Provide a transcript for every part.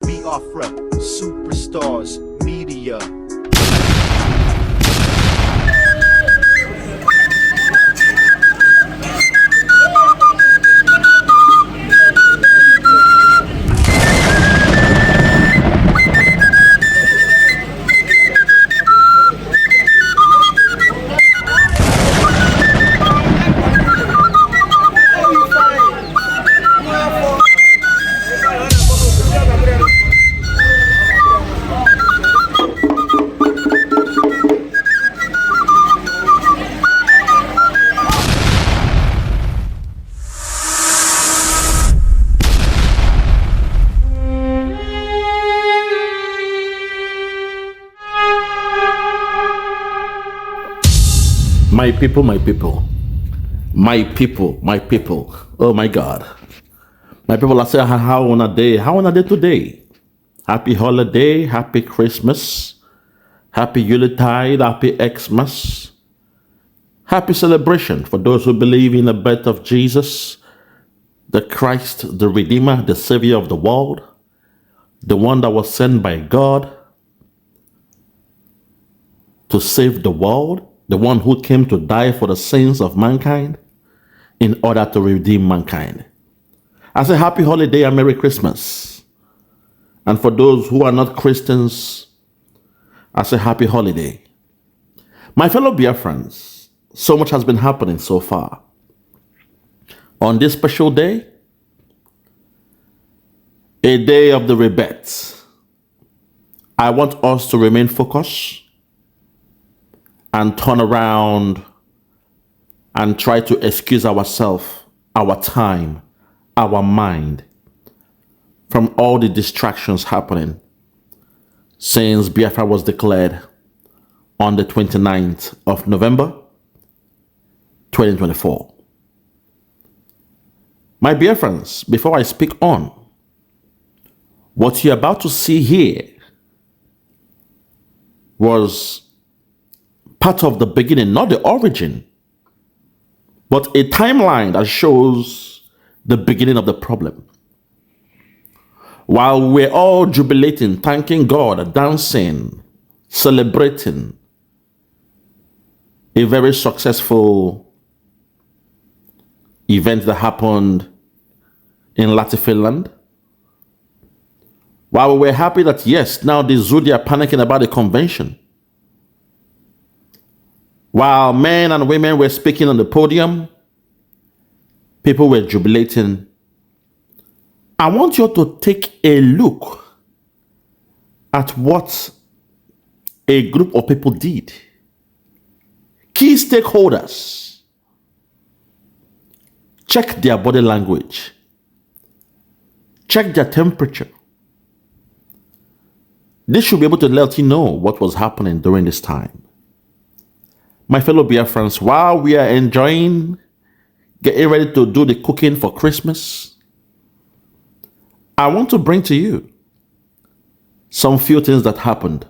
Biafra Superstars Media. My people, my people, my people, my people. Oh my God. My people, I say, how on a day today? Happy holiday, happy Christmas, happy Yuletide, happy Xmas, happy celebration for those who believe in the birth of Jesus, the Christ, the Redeemer, the Savior of the world, the one that was sent by God to save the world, the one who came to die for the sins of mankind in order to redeem mankind. I say happy holiday and Merry Christmas. And for those who are not Christians, I say happy holiday. My fellow Biafrans, so much has been happening so far. On this special day, a day of the rebirth, I want us to remain focused and turn around and try to excuse ourselves, our time, our mind from all the distractions happening since Biafra was declared on the 29th of November, 2024. My Biafrans, before I speak on, what you're about to see here was part of the beginning, not the origin, but a timeline that shows the beginning of the problem. While we're all jubilating, thanking God, dancing, celebrating a very successful event that happened in Finland, while we're happy that yes, now the Zudi are panicking about the convention, while men and women were speaking on the podium, people were jubilating. I want you to take a look at what a group of people did. Key stakeholders. Check their body language. Check their temperature. This should be able to let you know what was happening during this time. My fellow Biafrans, while we are enjoying, getting ready to do the cooking for Christmas, I want to bring to you some few things that happened.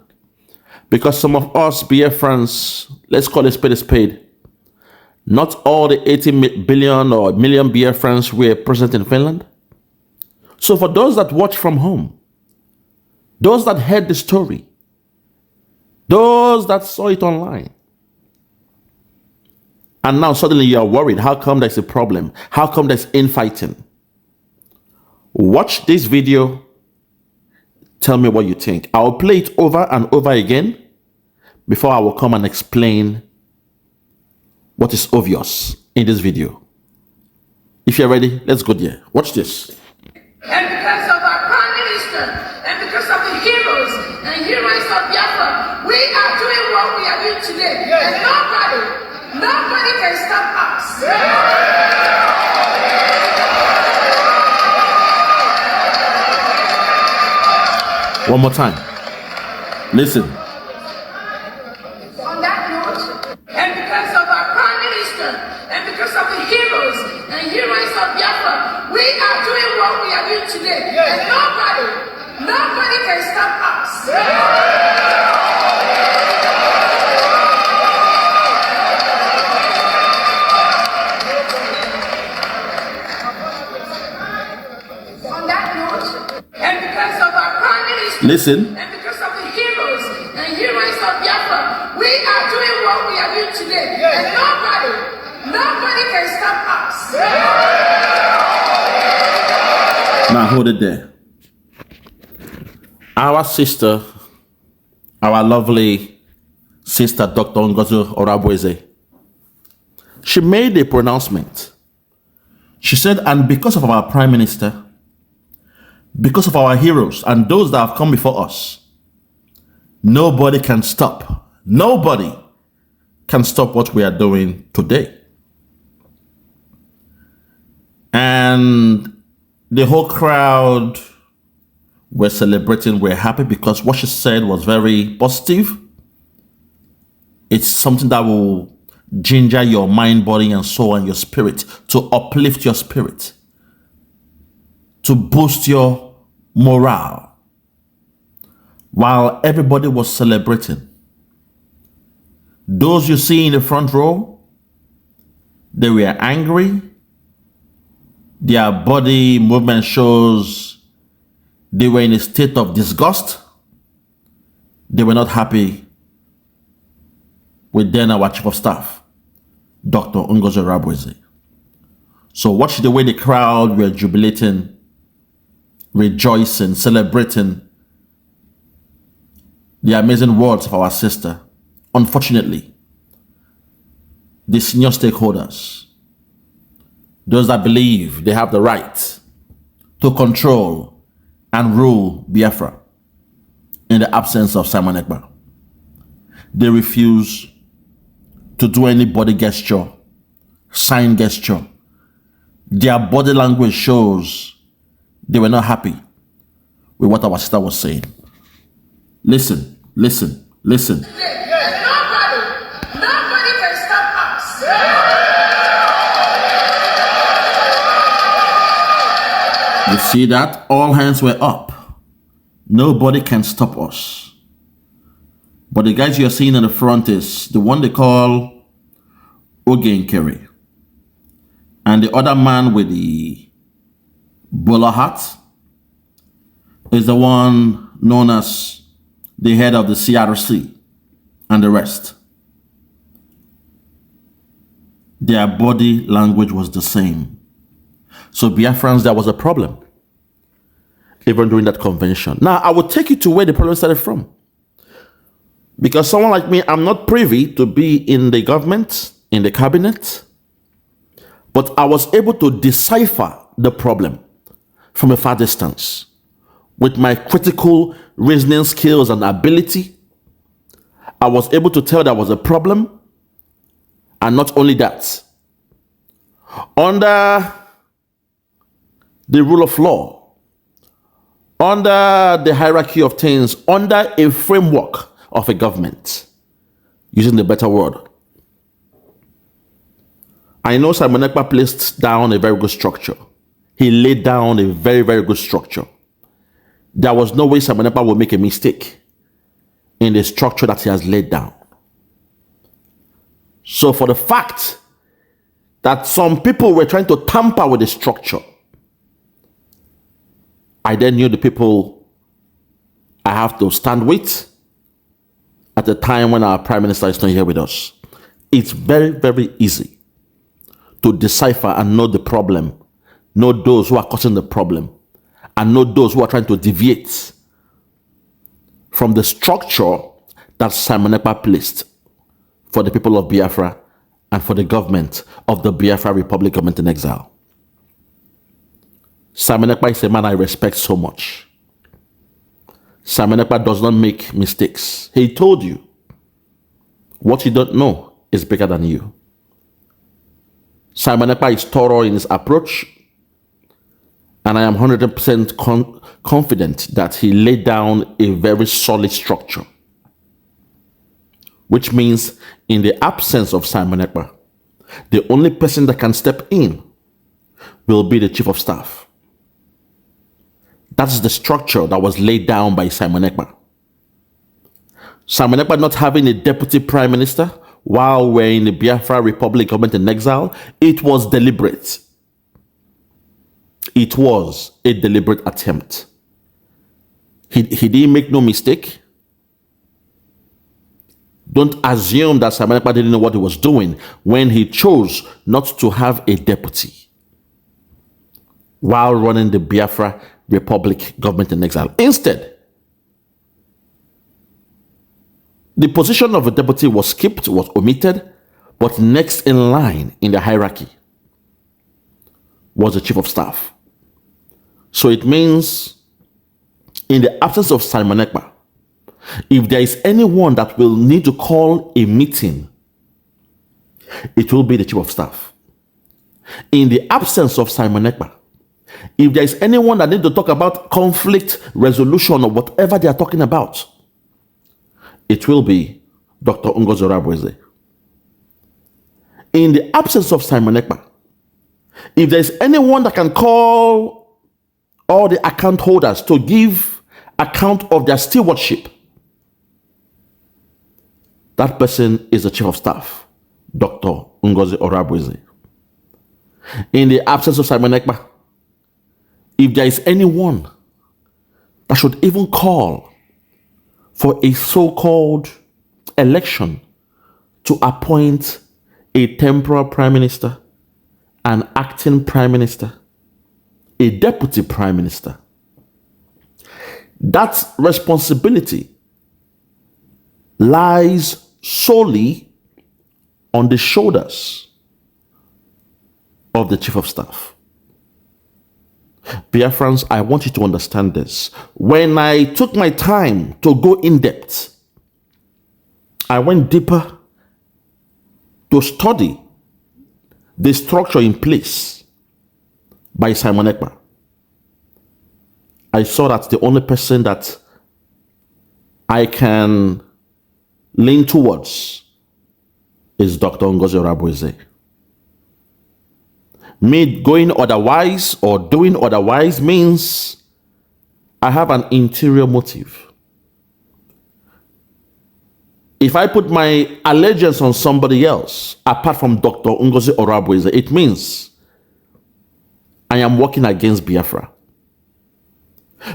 Because some of us Biafrans, let's call it a spade, not all the 80 billion or million Biafrans were present in Finland. So for those that watch from home, those that heard the story, those that saw it online, and now suddenly you are worried. How come there's a problem? How come there's infighting? Watch this video. Tell me what you think. I'll play it over and over again before I will come and explain what is obvious in this video. If you're ready, let's go there. Watch this. And because of our Prime Minister, and because of the heroes and heroines of Biafra, we are doing what we are doing today. Yes. And nobody can stop us. One more time. Listen. On that note, and because of our Prime Minister, and because of the heroes and heroines of Biafra, we are doing what we are doing today. Yes. And nobody can stop us. On that note, and because of our Prime Listen. And because of the heroes and heroines of Biafra, we are doing what we are doing today. And nobody can stop us. Now hold it there. Our sister, our lovely sister, Dr. Ngozi Orabueze, she made a pronouncement. She said, and because of our Prime Minister, because of our heroes and those that have come before us, nobody can stop. Nobody can stop what we are doing today. And the whole crowd were celebrating, were happy because what she said was very positive. It's something that will ginger your mind, body, and soul and your spirit, to uplift your spirit, to boost your morale. While everybody was celebrating, those you see in the front row, they were angry. Their body movement shows they were in a state of disgust. They were not happy with then our chief of staff, Dr. Ngozi Orabueze. So watch the way the crowd were jubilating, rejoicing, celebrating the amazing words of our sister. Unfortunately, the senior stakeholders, those that believe they have the right to control and rule Biafra in the absence of Simon Ekpa, they refuse to do any body gesture, sign gesture. Their body language shows they were not happy with what our sister was saying. Listen. Nobody can stop us. You see that? All hands were up. Nobody can stop us. But the guys you're seeing in the front is the one they call Ogenkere. And the other man with the bowler hat is the one known as the head of the CRC and the rest. Their body language was the same. So Biafrans, there was a problem even during that convention. Now, I will take you to where the problem started from. Because someone like me, I'm not privy to be in the government, in the cabinet, but I was able to decipher the problem from a far distance. With my critical reasoning skills and ability, I was able to tell there was a problem. And not only that, under the rule of law, under the hierarchy of things, under a framework of a government, using the better word, I know Simon Ekpa placed down a very good structure. He laid down a very, very good structure. There was no way Simon Ekpa would make a mistake in the structure that he has laid down. So for the fact that some people were trying to tamper with the structure, I then knew the people I have to stand with at the time when our Prime Minister is not here with us. It's very, very easy to decipher and know the problem, know those who are causing the problem, and know those who are trying to deviate from the structure that Simon Ekpa placed for the people of Biafra and for the government of the Biafra Republic government in exile. Simon Ekpa is a man I respect so much. Simon Ekpa does not make mistakes. He told you, what you don't know is bigger than you. Simon Ekpa is thorough in his approach, and I am 100% confident that he laid down a very solid structure. Which means in the absence of Simon Ekpa, the only person that can step in will be the Chief of Staff. That's the structure that was laid down by Simon Ekpa. Simon Ekpa not having a deputy prime minister while we're in the Biafra Republic government in exile, it was deliberate. It was a deliberate attempt. He didn't make no mistake. Don't assume that Simon Ekpa didn't know what he was doing when he chose not to have a deputy while running the Biafra Republic government in exile. Instead, the position of a deputy was skipped, was omitted, but next in line in the hierarchy was the chief of staff. So it means, in the absence of Simon Ekpa, if there is anyone that will need to call a meeting, it will be the chief of staff. In the absence of Simon Ekpa, if there is anyone that needs to talk about conflict resolution or whatever they are talking about, it will be Dr. Ngozi Orabueze. In the absence of Simon Ekpa, if there is anyone that can call all the account holders to give account of their stewardship, that person is the chief of staff, Dr. Ngozi Orabueze. In the absence of Simon Ekpa, if there is anyone that should even call for a so-called election to appoint a temporal prime minister, an acting prime minister, a deputy prime minister, that responsibility lies solely on the shoulders of the chief of staff. Biafrans, I want you to understand this. When I took my time to go in depth, I went deeper to study the structure in place by Simon Ekpa. I saw that the only person that I can lean towards is Dr. Ngozi Orabueze. Me going otherwise or doing otherwise means I have an interior motive. If I put my allegiance on somebody else apart from Dr. Ngozi Orabueze, it means I am working against Biafra.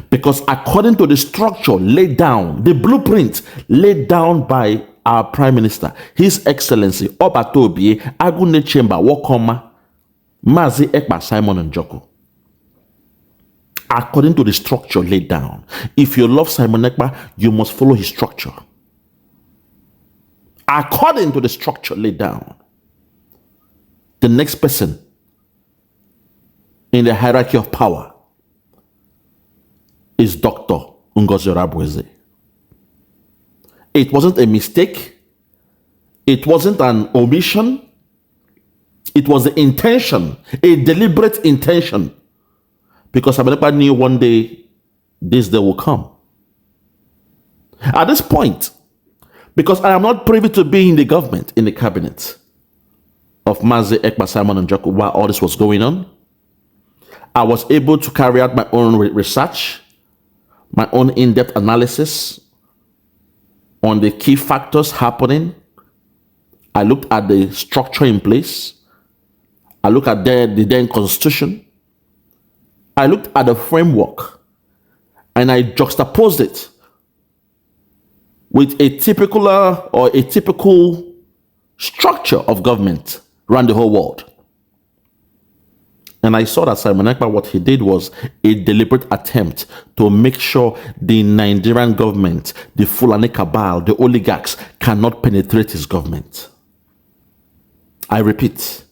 Because according to the structure laid down, the blueprint laid down by our Prime Minister, His Excellency Obatobi Agune Chemba Wokoma Mazi Ekpa Simon Njoku. According to the structure laid down, if you love Simon Ekpa, you must follow his structure. According to the structure laid down, the next person in the hierarchy of power is Dr. Ngozi Orabueze. It wasn't a mistake. It wasn't an omission. It was the intention, a deliberate intention. Because Simon Ekpa knew one day this day will come. At this point, because I am not privy to be in the government, in the cabinet of Mazi Ekpa Simon Njoku while all this was going on, I was able to carry out my own research, my own in-depth analysis on the key factors happening. I looked at the structure in place. I looked at the then constitution. I looked at the framework and I juxtaposed it with a typical structure of government around the whole world. And I saw that Simon Ekpa, what he did was a deliberate attempt to make sure the Nigerian government, the Fulani cabal, the oligarchs cannot penetrate his government. I repeat,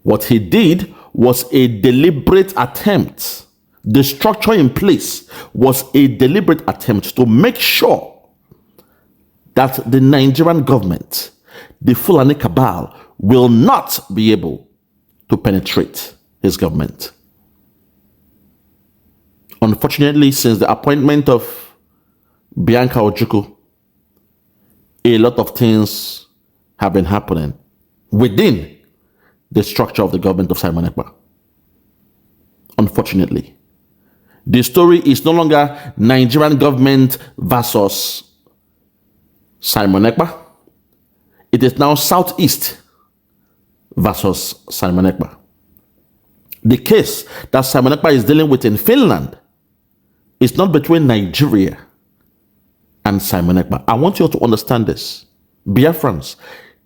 what he did was a deliberate attempt. The structure in place was a deliberate attempt to make sure that the Nigerian government, the Fulani cabal, will not be able to penetrate his government. Unfortunately, since the appointment of Bianca Ojukwu, a lot of things have been happening within the structure of the government of Simon Ekpa. Unfortunately, the story is no longer Nigerian government versus Simon Ekpa. It is now Southeast versus Simon Ekpa. The case that Simon Ekpa is dealing with in Finland It's not between Nigeria and Simon Ekpa. I want you all to understand this. Biafrans,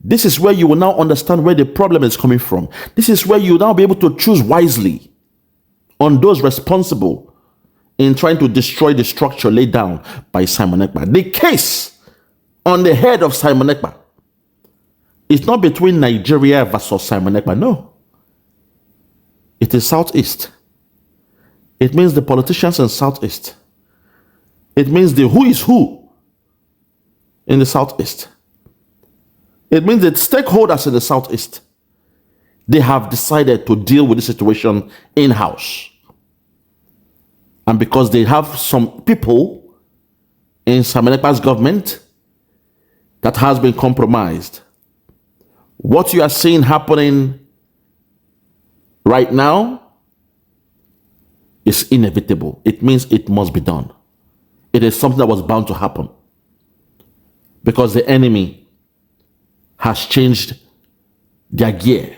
this is where you will now understand where the problem is coming from. This is where you will now be able to choose wisely on those responsible in trying to destroy the structure laid down by Simon Ekpa. The case on the head of Simon Ekpa is not between Nigeria versus Simon Ekpa. No. It is Southeast. It means the politicians in Southeast. It means the who is who in the Southeast. It means the stakeholders in the Southeast. They have decided to deal with the situation in-house. And because they have some people in Simon Ekpa's government that has been compromised, what you are seeing happening right now is inevitable. It means it must be done. It is something that was bound to happen because the enemy has changed their gear.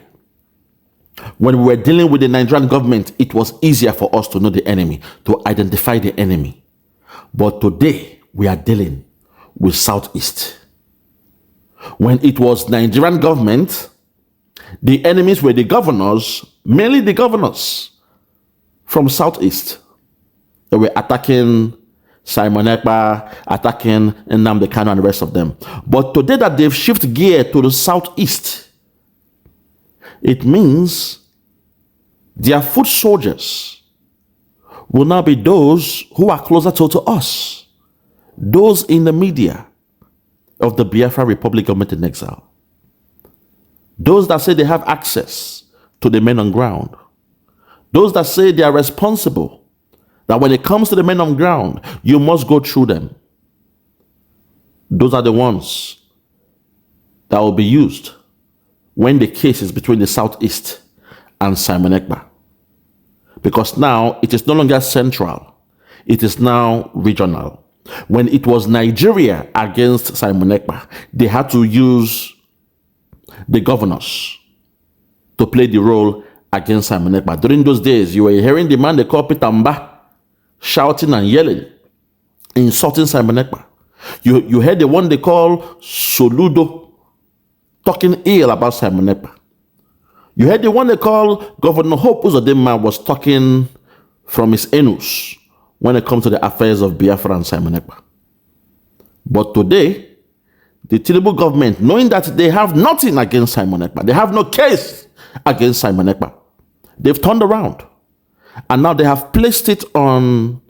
When we were dealing with the Nigerian government, it was easier for us to know the enemy, to identify the enemy. But today, we are dealing with Southeast. When it was Nigerian government, the enemies were the governors, mainly the governors from Southeast. They were attacking Simon Ekpa, attacking Nnamdi Kanu and the rest of them. But today that they've shifted gear to the Southeast, it means their foot soldiers will now be those who are closer to us, those in the media of the Biafra Republic government in exile, those that say they have access to the men on ground, those that say they are responsible, that when it comes to the men on ground, you must go through them. Those are the ones that will be used when the case is between the Southeast and Simon Ekpa. Because now it is no longer central, it is now regional. When it was Nigeria against Simon Ekpa, they had to use the governors to play the role against Simon Ekpa. During those days, you were hearing the man they call Peter Mba shouting and yelling, insulting Simon Ekpa. You heard the one they call Soludo talking ill about Simon Ekpa. You heard the one they call Governor Hope Uzodinma was talking from his anus when it comes to the affairs of Biafra and Simon Ekpa. But today, the Tinubu government, knowing that they have nothing against Simon Ekpa, they have no case against Simon Ekpa, they've turned around. And now they have placed it on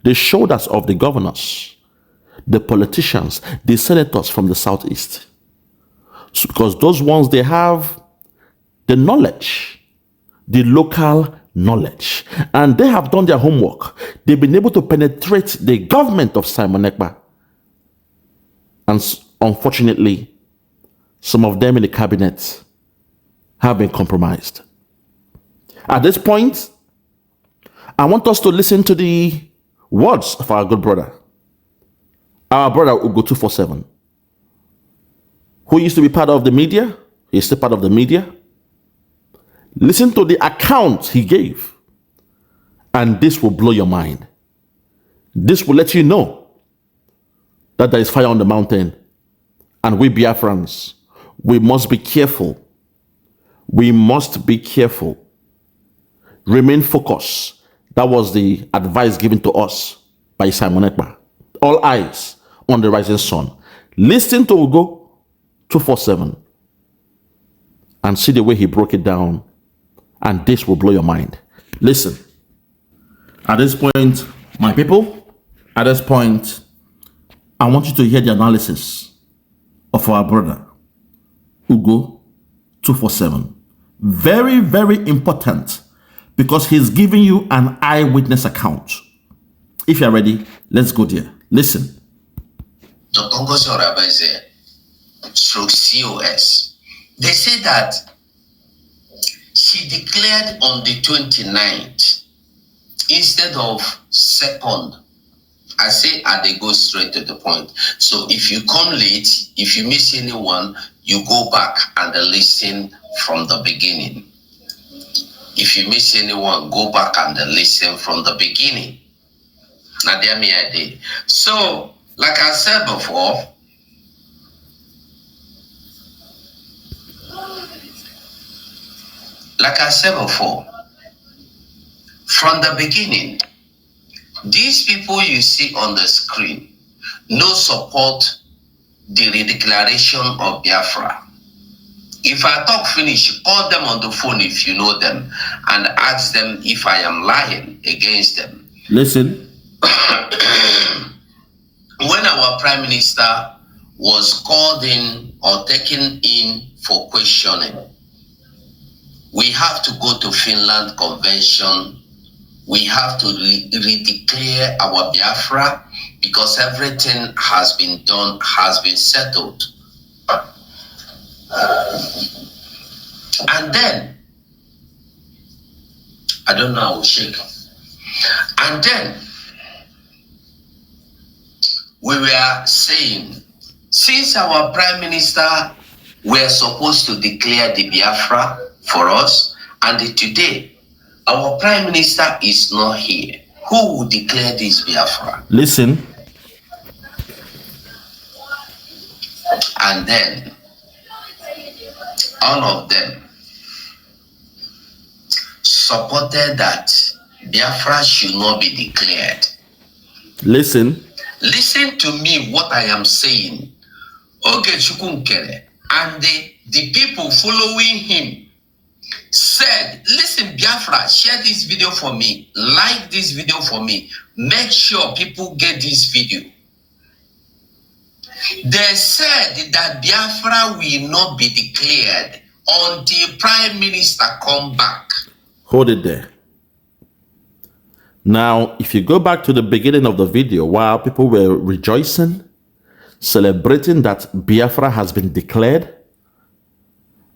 the shoulders of the governors, the politicians, the senators from the Southeast. So because those ones, they have the knowledge, the local knowledge, and they have done their homework. They've been able to penetrate the government of Simon Ekpa. And unfortunately, some of them in the cabinet have been compromised. At this point, I want us to listen to the words of our good brother, our brother Ugo 247, who used to be part of the media. He's still part of the media. Listen to the account he gave, and this will blow your mind. This will let you know that there is fire on the mountain, and we Biafrans, we must be careful. We must be careful. Remain focused. That was the advice given to us by Simon Ekpa. All eyes on the rising sun. Listen to Ugo 247 and see the way he broke it down, and this will blow your mind. Listen. At this point, my people, at this point, I want you to hear the analysis of our brother Ugo 247. Very, very important, because he's giving you an eyewitness account. If you're ready, let's go there. Listen. The Congo Sorabese stroke COS. They say that she declared on the 29th instead of 2nd. I say, they go straight to the point. So if you come late, if you miss anyone, you go back and listen from the beginning. If you miss anyone, go back and listen from the beginning. Now, there me I did. So, like I said before, from the beginning, these people you see on the screen no support the redeclaration of Biafra. If I talk finish, call them on the phone if you know them and ask them if I am lying against them. Listen. When our Prime Minister was called in or taken in for questioning, we have to go to Finland Convention. We have to redeclare our Biafra because everything has been done, has been settled. And then, I don't know, I will shake. And then, we were saying, since our Prime Minister were supposed to declare the Biafra for us, and today, our Prime Minister is not here, who will declare this Biafra? Listen. And then, all of them supported that Biafra should not be declared. Listen. Listen to me what I am saying. Okay, Chukunkere. And the people following him said, listen, Biafra, share this video for me. Like this video for me. Make sure people get this video. They said that Biafra will not be declared until Prime Minister come back. Hold it there. Now, if you go back to the beginning of the video, while people were rejoicing, celebrating that Biafra has been declared,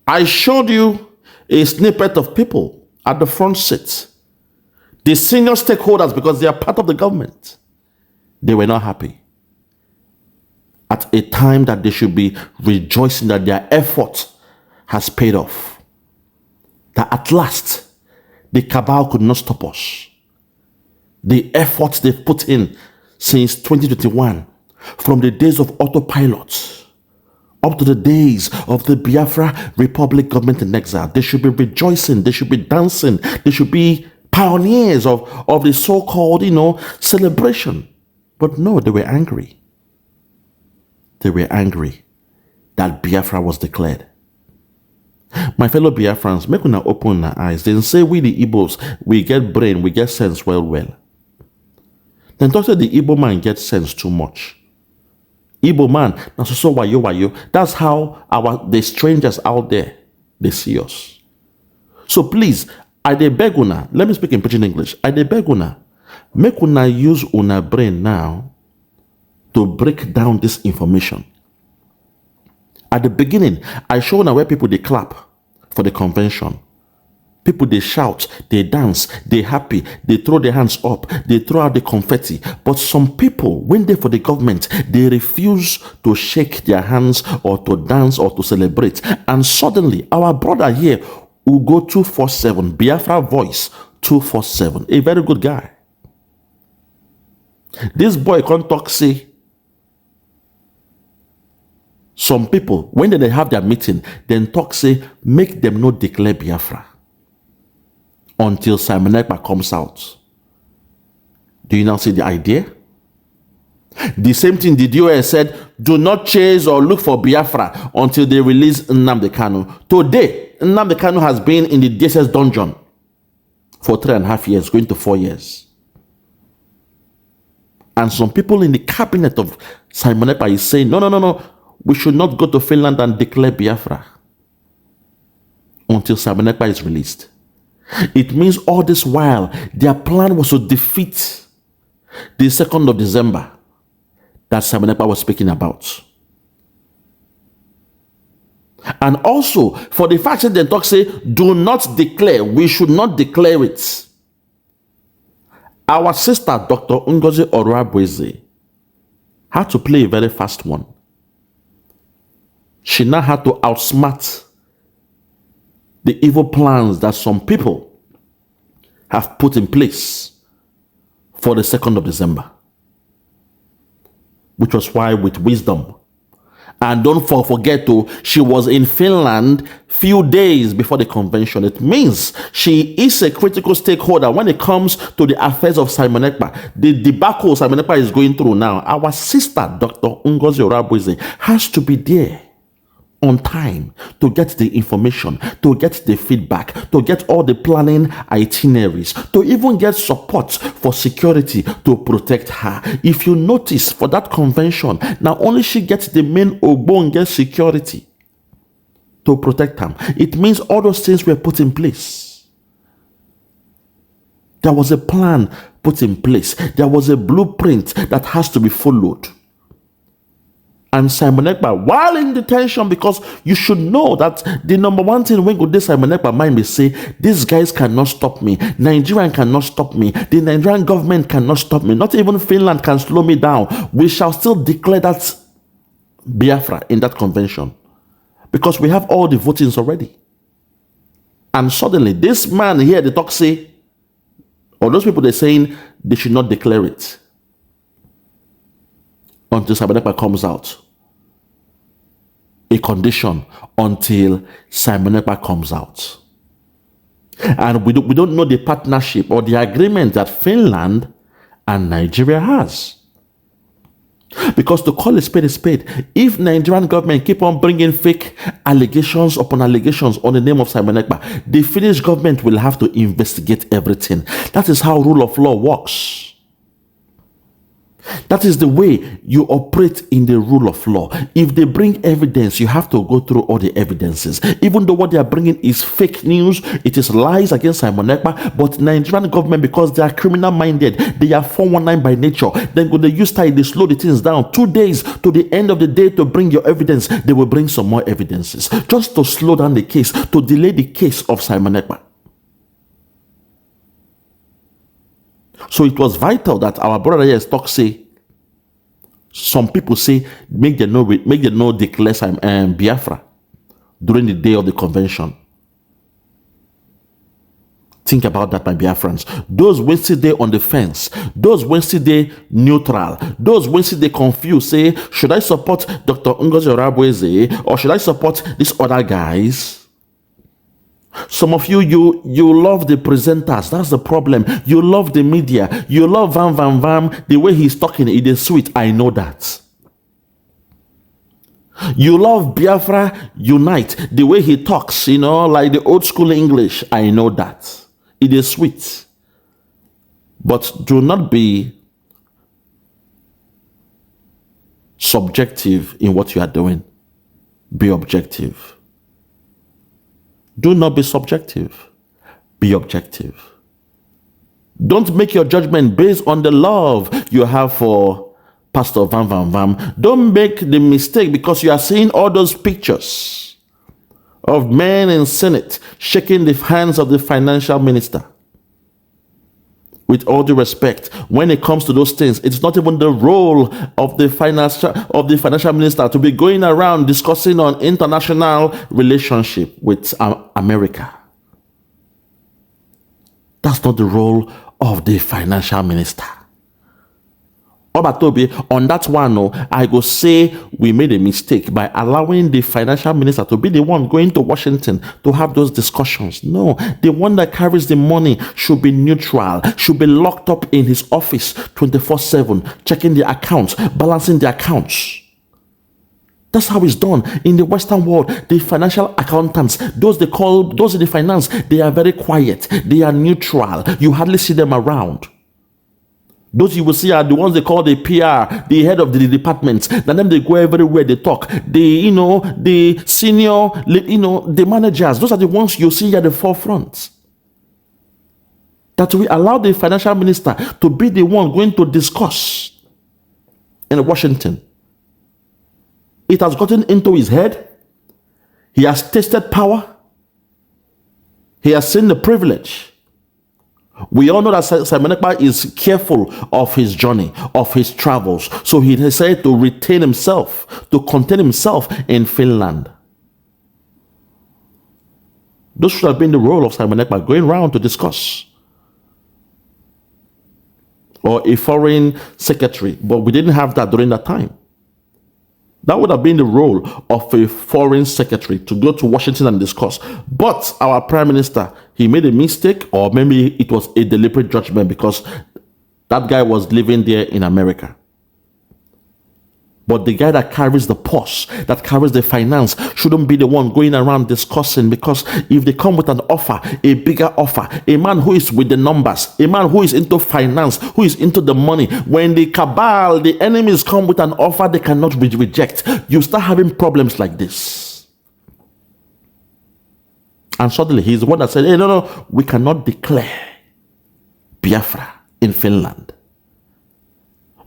I showed you a snippet of people at the front seat, the senior stakeholders, because they are part of the government. They were not happy. At a time that they should be rejoicing that their effort has paid off. That at last, the cabal could not stop us. The efforts they've put in since 2021, from the days of autopilot up to the days of the Biafra Republic government in exile, they should be rejoicing, they should be dancing, they should be pioneers of the so-called, celebration. But no, they were angry. They were angry that Biafra was declared. My fellow Biafrans, make una open our eyes. Then say we the Igbos, we get brain, we get sense well. Then talk to the Igbo man gets sense too much. Igbo man, that's so wayo. That's how the strangers out there, they see us. So please, I dey beg una, let me speak in pidgin English. I dey beg una, make una use una brain now to break down this information. At the beginning, I showed where people they clap for the convention. People they shout, they dance, they happy, they throw their hands up, they throw out the confetti. But some people, when they for the government, they refuse to shake their hands or to dance or to celebrate. And suddenly, our brother here will go 247, Biafra Voice 247, a very good guy. This boy can't talk, say, some people, when they have their meeting, then talk, say, make them not declare Biafra until Simon Ekpa comes out. Do you now see the idea? The same thing the DOS said, do not chase or look for Biafra until they release Nnamdi Kanu. Today, Nnamdi Kanu has been in the DSS dungeon for 3.5 years, going to 4 years. And some people in the cabinet of Simon Ekpa is saying, no. We should not go to Finland and declare Biafra until Simon Ekpa is released. It means all this while, their plan was to defeat the 2nd of December that Simon Ekpa was speaking about. And also, for the fact that they talk, say, do not declare, we should not declare it. Our sister, Dr. Ngozi Oruabueze, had to play a very fast one. She now had to outsmart the evil plans that some people have put in place for the 2nd of December. which was why with wisdom. And don't forget, she was in Finland few days before the convention. It means she is a critical stakeholder when it comes to the affairs of Simon Ekpa. The debacle Simon Ekpa is going through now. Our sister, Dr. Ngozi Orabueze, has to be there on time to get the information, to get the feedback, to get all the planning itineraries, to even get support for security to protect her. If you notice, for that convention, not only she gets the main Ogbonge security to protect them, it means all those things were put in place. There was a plan put in place. There was a blueprint that has to be followed. And Simon Ekpa, while in detention, because you should know that the number one thing when go this Simon Ekpa mind be say, these guys cannot stop me. Nigerian cannot stop me. The Nigerian government cannot stop me. Not even Finland can slow me down. We shall still declare that Biafra in that convention. Because we have all the votings already. And suddenly, this man here, the talk say, or those people, they're saying they should not declare it until Simon Ekpa comes out. A condition until Simon Ekpa comes out. And we don't know the partnership or the agreement that Finland and Nigeria has. Because to call a spade, if Nigerian government keep on bringing fake allegations upon allegations on the name of Simon Ekpa, the Finnish government will have to investigate everything. That is how rule of law works. That is the way you operate in the rule of law. If they bring evidence, you have to go through all the evidences. Even though what they are bringing is fake news, it is lies against Simon Ekpa, but Nigerian government, because they are criminal-minded, they are 419 by nature, then when they use time, they slow the things down. 2 days to the end of the day to bring your evidence, they will bring some more evidences, just to slow down the case, to delay the case of Simon Ekpa. So it was vital that our brother here talk say, some people say, make them no declare Biafra during the day of the convention. Think about that, my Biafrans. Those when sit there on the fence, those when sit there neutral, those when sit there confused, say, should I support Dr. Ngozi Orabueze or should I support these other guys? Some of you love the presenters. That's the problem. You love the media. You love Vam. The way he's talking, it is sweet. I know that. You love Biafra Unite. The way he talks, like the old school English. I know that. It is sweet. But do not be subjective in what you are doing. Be objective. Do not be subjective. Be objective. Don't make your judgment based on the love you have for Pastor Vam. Don't make the mistake because you are seeing all those pictures of men in Senate shaking the hands of the financial minister. With all due respect, when it comes to those things, it's not even the role of the financial minister to be going around discussing on international relationship with America. That's not the role of the financial minister. Obatobi, on that one, I go say we made a mistake by allowing the financial minister to be the one going to Washington to have those discussions. No, the one that carries the money should be neutral, should be locked up in his office 24/7, checking the accounts, balancing the accounts. That's how it's done in the Western world. The financial accountants, those in the finance, they are very quiet. They are neutral. You hardly see them around. Those you will see are the ones they call the PR, the head of the departments. And then they go everywhere, they talk. The senior, the managers, those are the ones you see at the forefront. That we allow the financial minister to be the one going to discuss in Washington. It has gotten into his head. He has tasted power. He has seen the privilege. We all know that Simon Ekpa is careful of his journey, of his travels. So he decided to retain himself, to contain himself in Finland. This should have been the role of Simon Ekpa, going around to discuss. or a foreign secretary, but we didn't have that during that time. That would have been the role of a foreign secretary to go to Washington and discuss. But our prime minister, he made a mistake, or maybe it was a deliberate judgment because that guy was living there in America. But the guy that carries the purse, that carries the finance, shouldn't be the one going around discussing, because if they come with an offer, a bigger offer, a man who is with the numbers, a man who is into finance, who is into the money, when the cabal, the enemies come with an offer they cannot reject, you start having problems like this. And suddenly he's the one that said, hey, no, we cannot declare Biafra in Finland.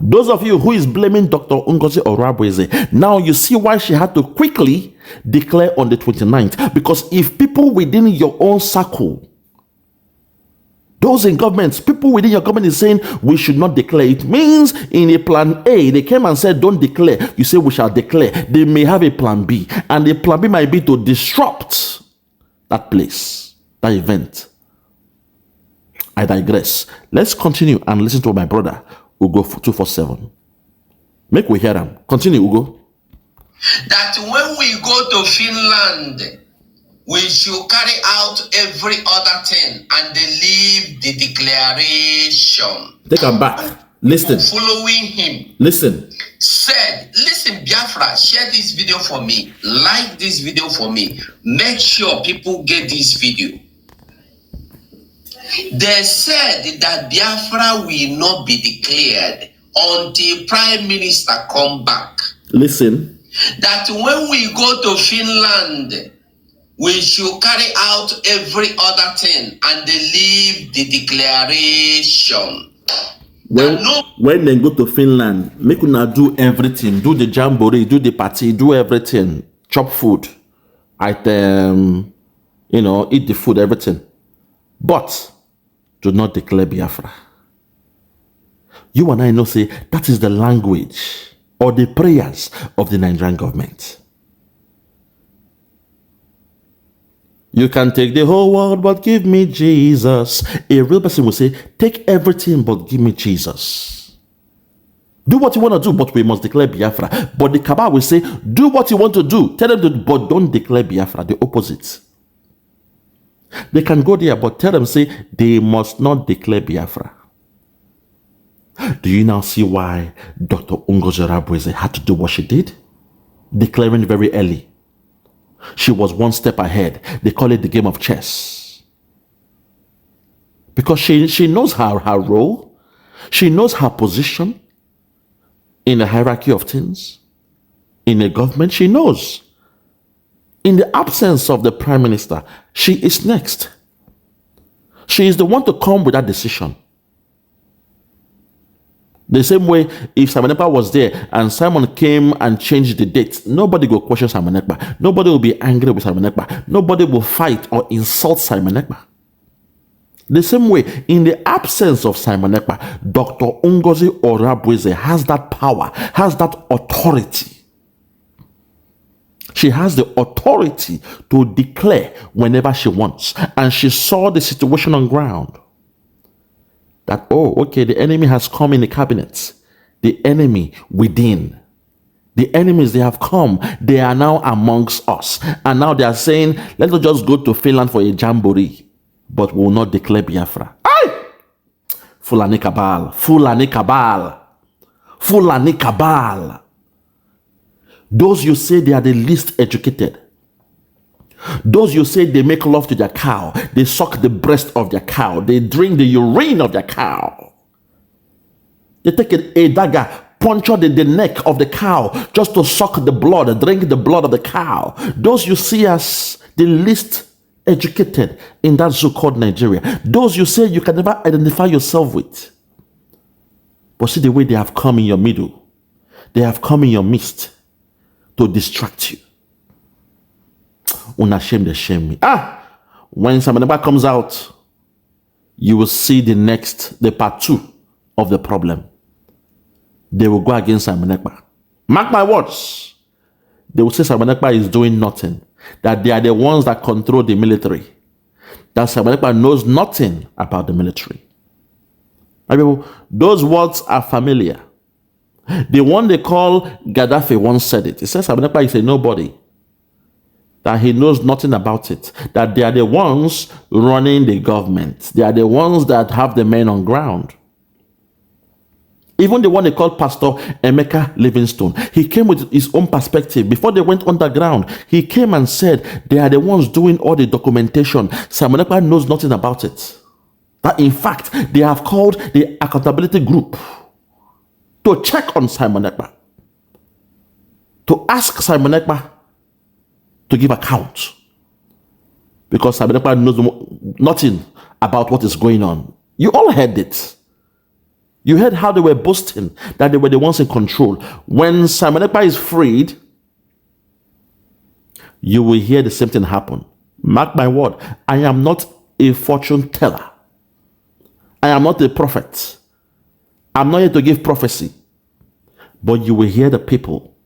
Those of you who is blaming Dr. Ngozi Oruabueze, now you see why she had to quickly declare on the 29th. Because if people within your own circle, those in governments, people within your government is saying we should not declare, it means in a plan A, they came and said don't declare. You say we shall declare. They may have a plan B, and the plan B might be to disrupt that place, that event. I digress. Let's continue and listen to my brother Ugo 247. Make we hear them. Continue, Ugo. That when we go to Finland, we should carry out every other thing and leave the declaration. Take them back. Listen. Following him. Listen. Said, listen, Biafra, share this video for me. Like this video for me. Make sure people get this video. They said that Biafra will not be declared until Prime Minister come back. Listen. That when we go to Finland, we should carry out every other thing and leave the declaration. When they go to Finland, make una do everything. Do the jamboree, do the party, do everything. Chop food, item, eat the food, everything. But do not declare Biafra. You and I know, say, that is the language or the prayers of the Nigerian government. You can take the whole world, but give me Jesus. A real person will say, take everything, but give me Jesus. Do what you want to do, but we must declare Biafra. But the cabal will say, do what you want to do. Tell them to, but don't declare Biafra. The opposite. They can go there, but tell them, say, they must not declare Biafra. Do you now see why Dr. Ngozi Oruabueze had to do what she did? Declaring very early. She was one step ahead. They call it the game of chess. Because she knows her role. She knows her position in the hierarchy of things. In a government, she knows. In the absence of the prime minister, she is next. She is the one to come with that decision. The same way, if Simon Ekpa was there and Simon came and changed the date, nobody will question Simon Ekpa. Nobody will be angry with Simon Ekpa. Nobody will fight or insult Simon Ekpa. The same way, in the absence of Simon Ekpa, Dr. Ngozi Oruabueze has that power, has that authority. She has the authority to declare whenever she wants. And she saw the situation on ground. That, oh, okay, the enemy has come in the cabinet. The enemy within. The enemies, they have come. They are now amongst us. And now they are saying, let us just go to Finland for a jamboree. But we will not declare Biafra. Aye! Fulani Cabal. Fulani Cabal. Fulani Cabal. Those you say they are the least educated. Those you say they make love to their cow. They suck the breast of their cow. They drink the urine of their cow. They take a dagger, puncture the neck of the cow just to suck the blood, drink the blood of the cow. Those you see as the least educated in that so-called Nigeria. Those you say you can never identify yourself with. But see the way they have come in your middle. They have come in your midst to distract you. Unashamed, they shame me. When Simon Ekpa comes out, you will see the part 2 of the problem. They will go against Simon Ekpa. Mark my words. They will say Simon Ekpa is doing nothing. That they are the ones that control the military. That Simon Ekpa knows nothing about the military. My people, those words are familiar. The one they call Gaddafi once said it. He says Simon Ekpa is a nobody, that he knows nothing about it, that they are the ones running the government. They are the ones that have the men on ground. Even the one they called Pastor Emeka Livingstone, he came with his own perspective. Before they went underground, he came and said they are the ones doing all the documentation. Simon Ekpa knows nothing about it. That in fact, they have called the accountability group to check on Simon Ekpa, to ask Simon Ekpa to give account, because Simon Ekpa knows nothing about what is going on. You all heard it. You heard how they were boasting that they were the ones in control. When Simon Ekpa is freed, you will hear the same thing happen. Mark my word, I am not a fortune teller. I am not a prophet. I'm not here to give prophecy. But you will hear the people,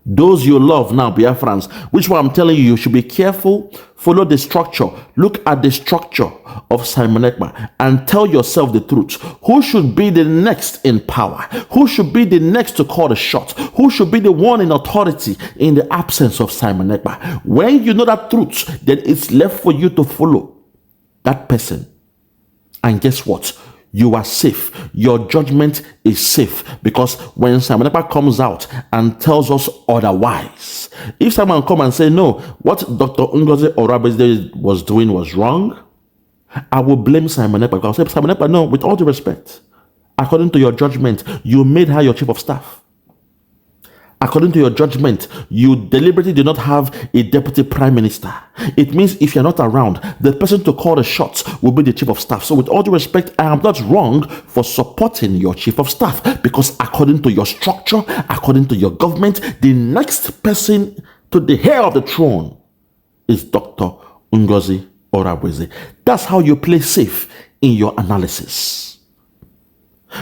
those you love now, Biafrans, which one I'm telling you, you should be careful, follow the structure, look at the structure of Simon Ekpa and tell yourself the truth. Who should be the next in power? Who should be the next to call the shot? Who should be the one in authority in the absence of Simon Ekpa? When you know that truth, then it's left for you to follow that person. And guess what? You are safe. Your judgment is safe, because when Simon Ekpa comes out and tells us otherwise, if someone come and say, no, what Dr. Ngozi Orabeze was doing was wrong, I will blame Simon Ekpa. Because I'll say, Simon Ekpa, no, with all due respect, according to your judgment, you made her your chief of staff. According to your judgment, you deliberately did not have a deputy prime minister. It means if you're not around, the person to call the shots will be the chief of staff. So with all due respect, I am not wrong for supporting your chief of staff, because according to your structure, according to your government, the next person to the heir of the throne is Dr. Ngozi Orabeze. That's how you play safe in your analysis.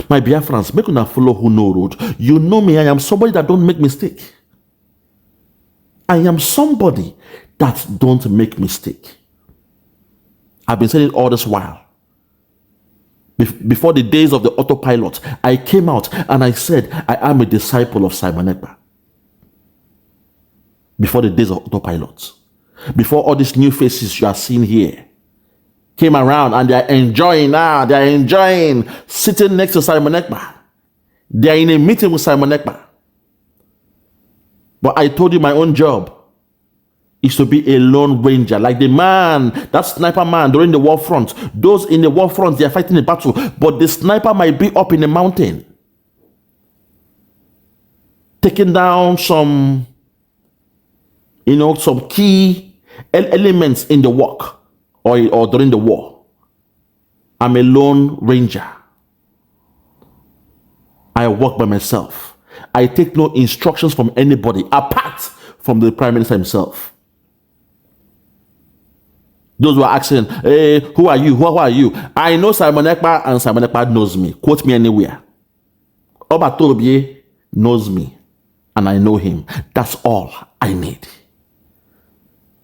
My Biafrans, make una follow who know road. You know me, I am somebody that don't make mistake. I am somebody that don't make mistake. I've been saying it all this while. Before the days of the autopilot, I came out and I said, I am a disciple of Simon Ekpa. Before the days of autopilot. Before all these new faces you are seeing here came around and they are enjoying now. They are enjoying sitting next to Simon Ekpa. They are in a meeting with Simon Ekpa. But I told you my own job is to be a lone ranger, like the man, that sniper man during the war front. Those in the war front, they are fighting a battle, but the sniper might be up in the mountain, taking down some, some key elements in the work. Or during the war. I'm a lone ranger. I work by myself. I take no instructions from anybody apart from the Prime Minister himself. Those who are asking, hey, who are you? Who are you? I know Simon Ekpa, and Simon Ekpa knows me. Quote me anywhere. Oba Torobie knows me, and I know him. That's all I need.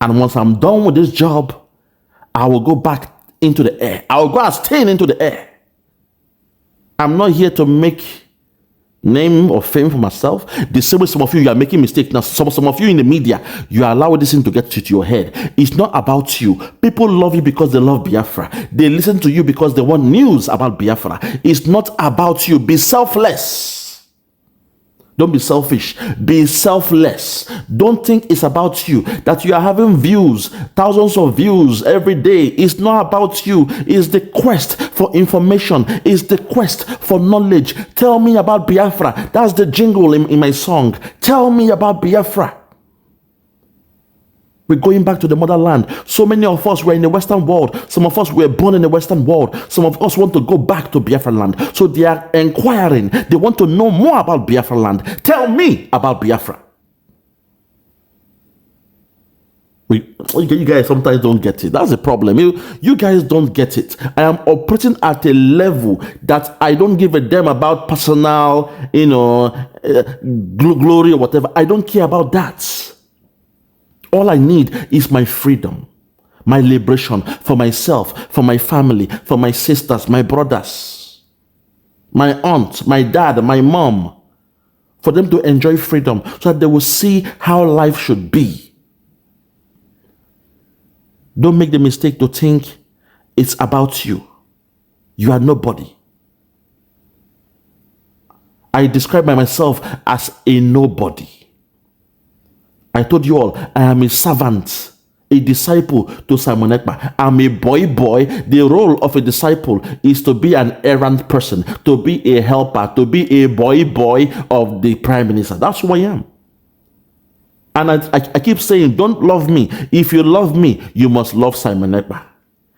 And once I'm done with this job, I will go back into the air. I will go and stay into the air. I'm not here to make name or fame for myself. The same way some of you are making mistakes. Now, some of you in the media, you are allowing this thing to get to your head. It's not about you. People love you because they love Biafra. They listen to you because they want news about Biafra. It's not about you. Be selfless. Don't be selfish. Be selfless. Don't think it's about you, that you are having views, thousands of views every day. It's not about you. It's the quest for information. It's the quest for knowledge. Tell me about Biafra. That's the jingle in my song. Tell me about Biafra. We're going back to the motherland. So many of us were in the Western world. Some of us were born in the Western world. Some of us want to go back to Biafra land. So they are inquiring. They want to know more about Biafra land. Tell me about Biafra. You guys sometimes don't get it. That's the problem. You guys don't get it. I am operating at a level that I don't give a damn about personal, glory or whatever. I don't care about that. All I need is my freedom, my liberation for myself, for my family, for my sisters, my brothers. my aunt, my dad, my mom, for them to enjoy freedom so that they will see how life should be. Don't make the mistake to think it's about you. You are nobody. I describe myself as a nobody. I told you all, I am a servant, a disciple to Simon Ekpa. I'm a boy. The role of a disciple is to be an errand person, to be a helper, to be a boy of the Prime Minister. That's who I am. And I keep saying, don't love me. If you love me, you must love Simon Ekpa.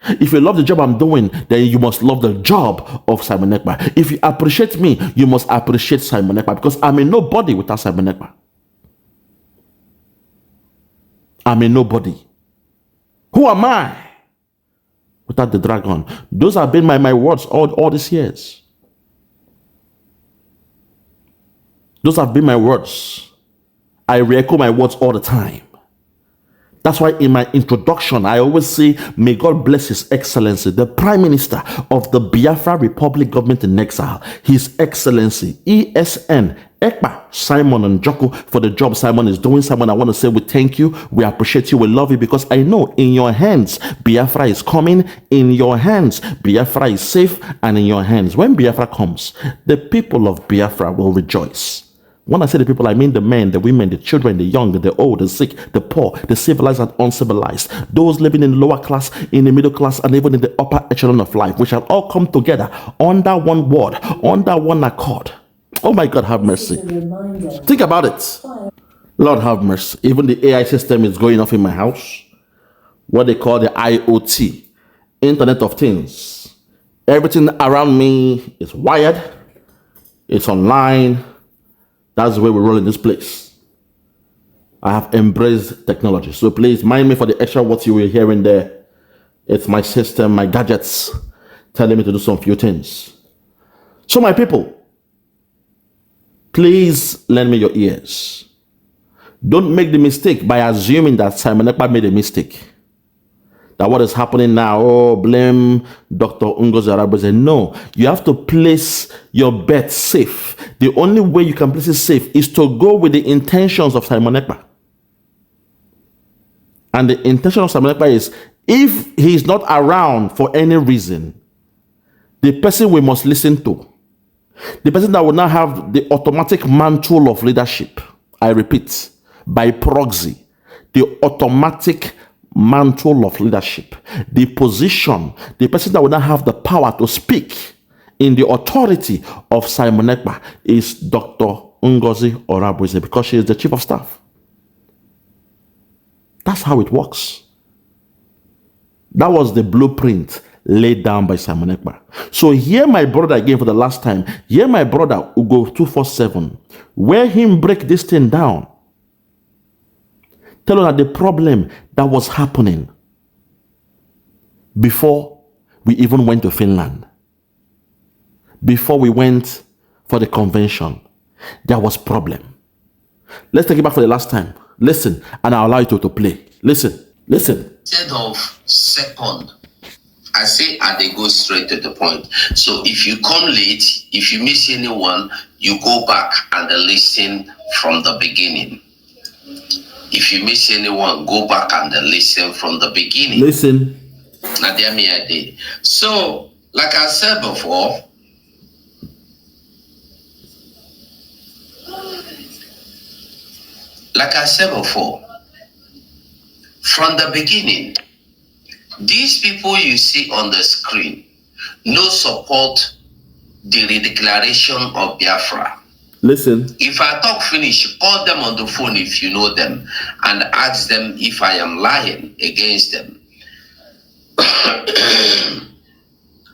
If you love the job I'm doing, then you must love the job of Simon Ekpa. If you appreciate me, you must appreciate Simon Ekpa, because I'm a nobody without Simon Ekpa. I'm a nobody. Who am I without the dragon? Those have been my words all these years. Those have been my words. I re-echo my words all the time. That's why in my introduction, I always say, may God bless His Excellency, the Prime Minister of the Biafra Republic Government in Exile, His Excellency, ESN, Ekpa, Simon and Joko, for the job Simon is doing. Simon, I want to say we thank you, we appreciate you, we love you, because I know in your hands, Biafra is coming, in your hands, Biafra is safe, and in your hands, when Biafra comes, the people of Biafra will rejoice. When I say the people, I mean the men, the women, the children, the young, the old, the sick, the poor, the civilized and uncivilized, those living in the lower class, in the middle class, and even in the upper echelon of life. We shall all come together under one word, under one accord. Oh my God, have mercy. Think about it. Lord have mercy. Even the AI system is going off in my house. What they call the IoT, Internet of Things. Everything around me is wired. It's online. That's the way we roll in this place. I have embraced technology. So please mind me for the extra what you will hear in there. It's my system, my gadgets telling me to do some few things. So my people, please lend me your ears. Don't make the mistake by assuming that Simon Ekpa made a mistake. That what is happening now, oh, blame Dr. Ngozi Arabeze. No, you have to place your bet safe. The only way you can place it safe is to go with the intentions of Simon Ekpa. And the intention of Simon Ekpa is, if he is not around for any reason, the person we must listen to, the person that will now have the automatic mantle of leadership, I repeat, by proxy, the automatic mantle of leadership, the position, the person that will now have the power to speak in the authority of Simon Ekpa is Dr. Ngozi Arabeze, because she is the chief of staff. That's how it works. That was the blueprint laid down by Simon Ekpa. So hear my brother again for the last time. Hear my brother Ugo 247. Where him break this thing down. Tell her that the problem that was happening before we even went to Finland, before we went for the convention, there was problem. Let's take it back for the last time. Listen, and I'll allow you to play. Listen. Instead of second, I say, and they go straight to the point. So if you come late, if you miss anyone, you go back and listen from the beginning. If you miss anyone, go back and listen from the beginning. Listen. So, like I said before, from the beginning, these people you see on the screen no support the redeclaration of Biafra. Listen. If I talk finish, call them on the phone if you know them and ask them if I am lying against them.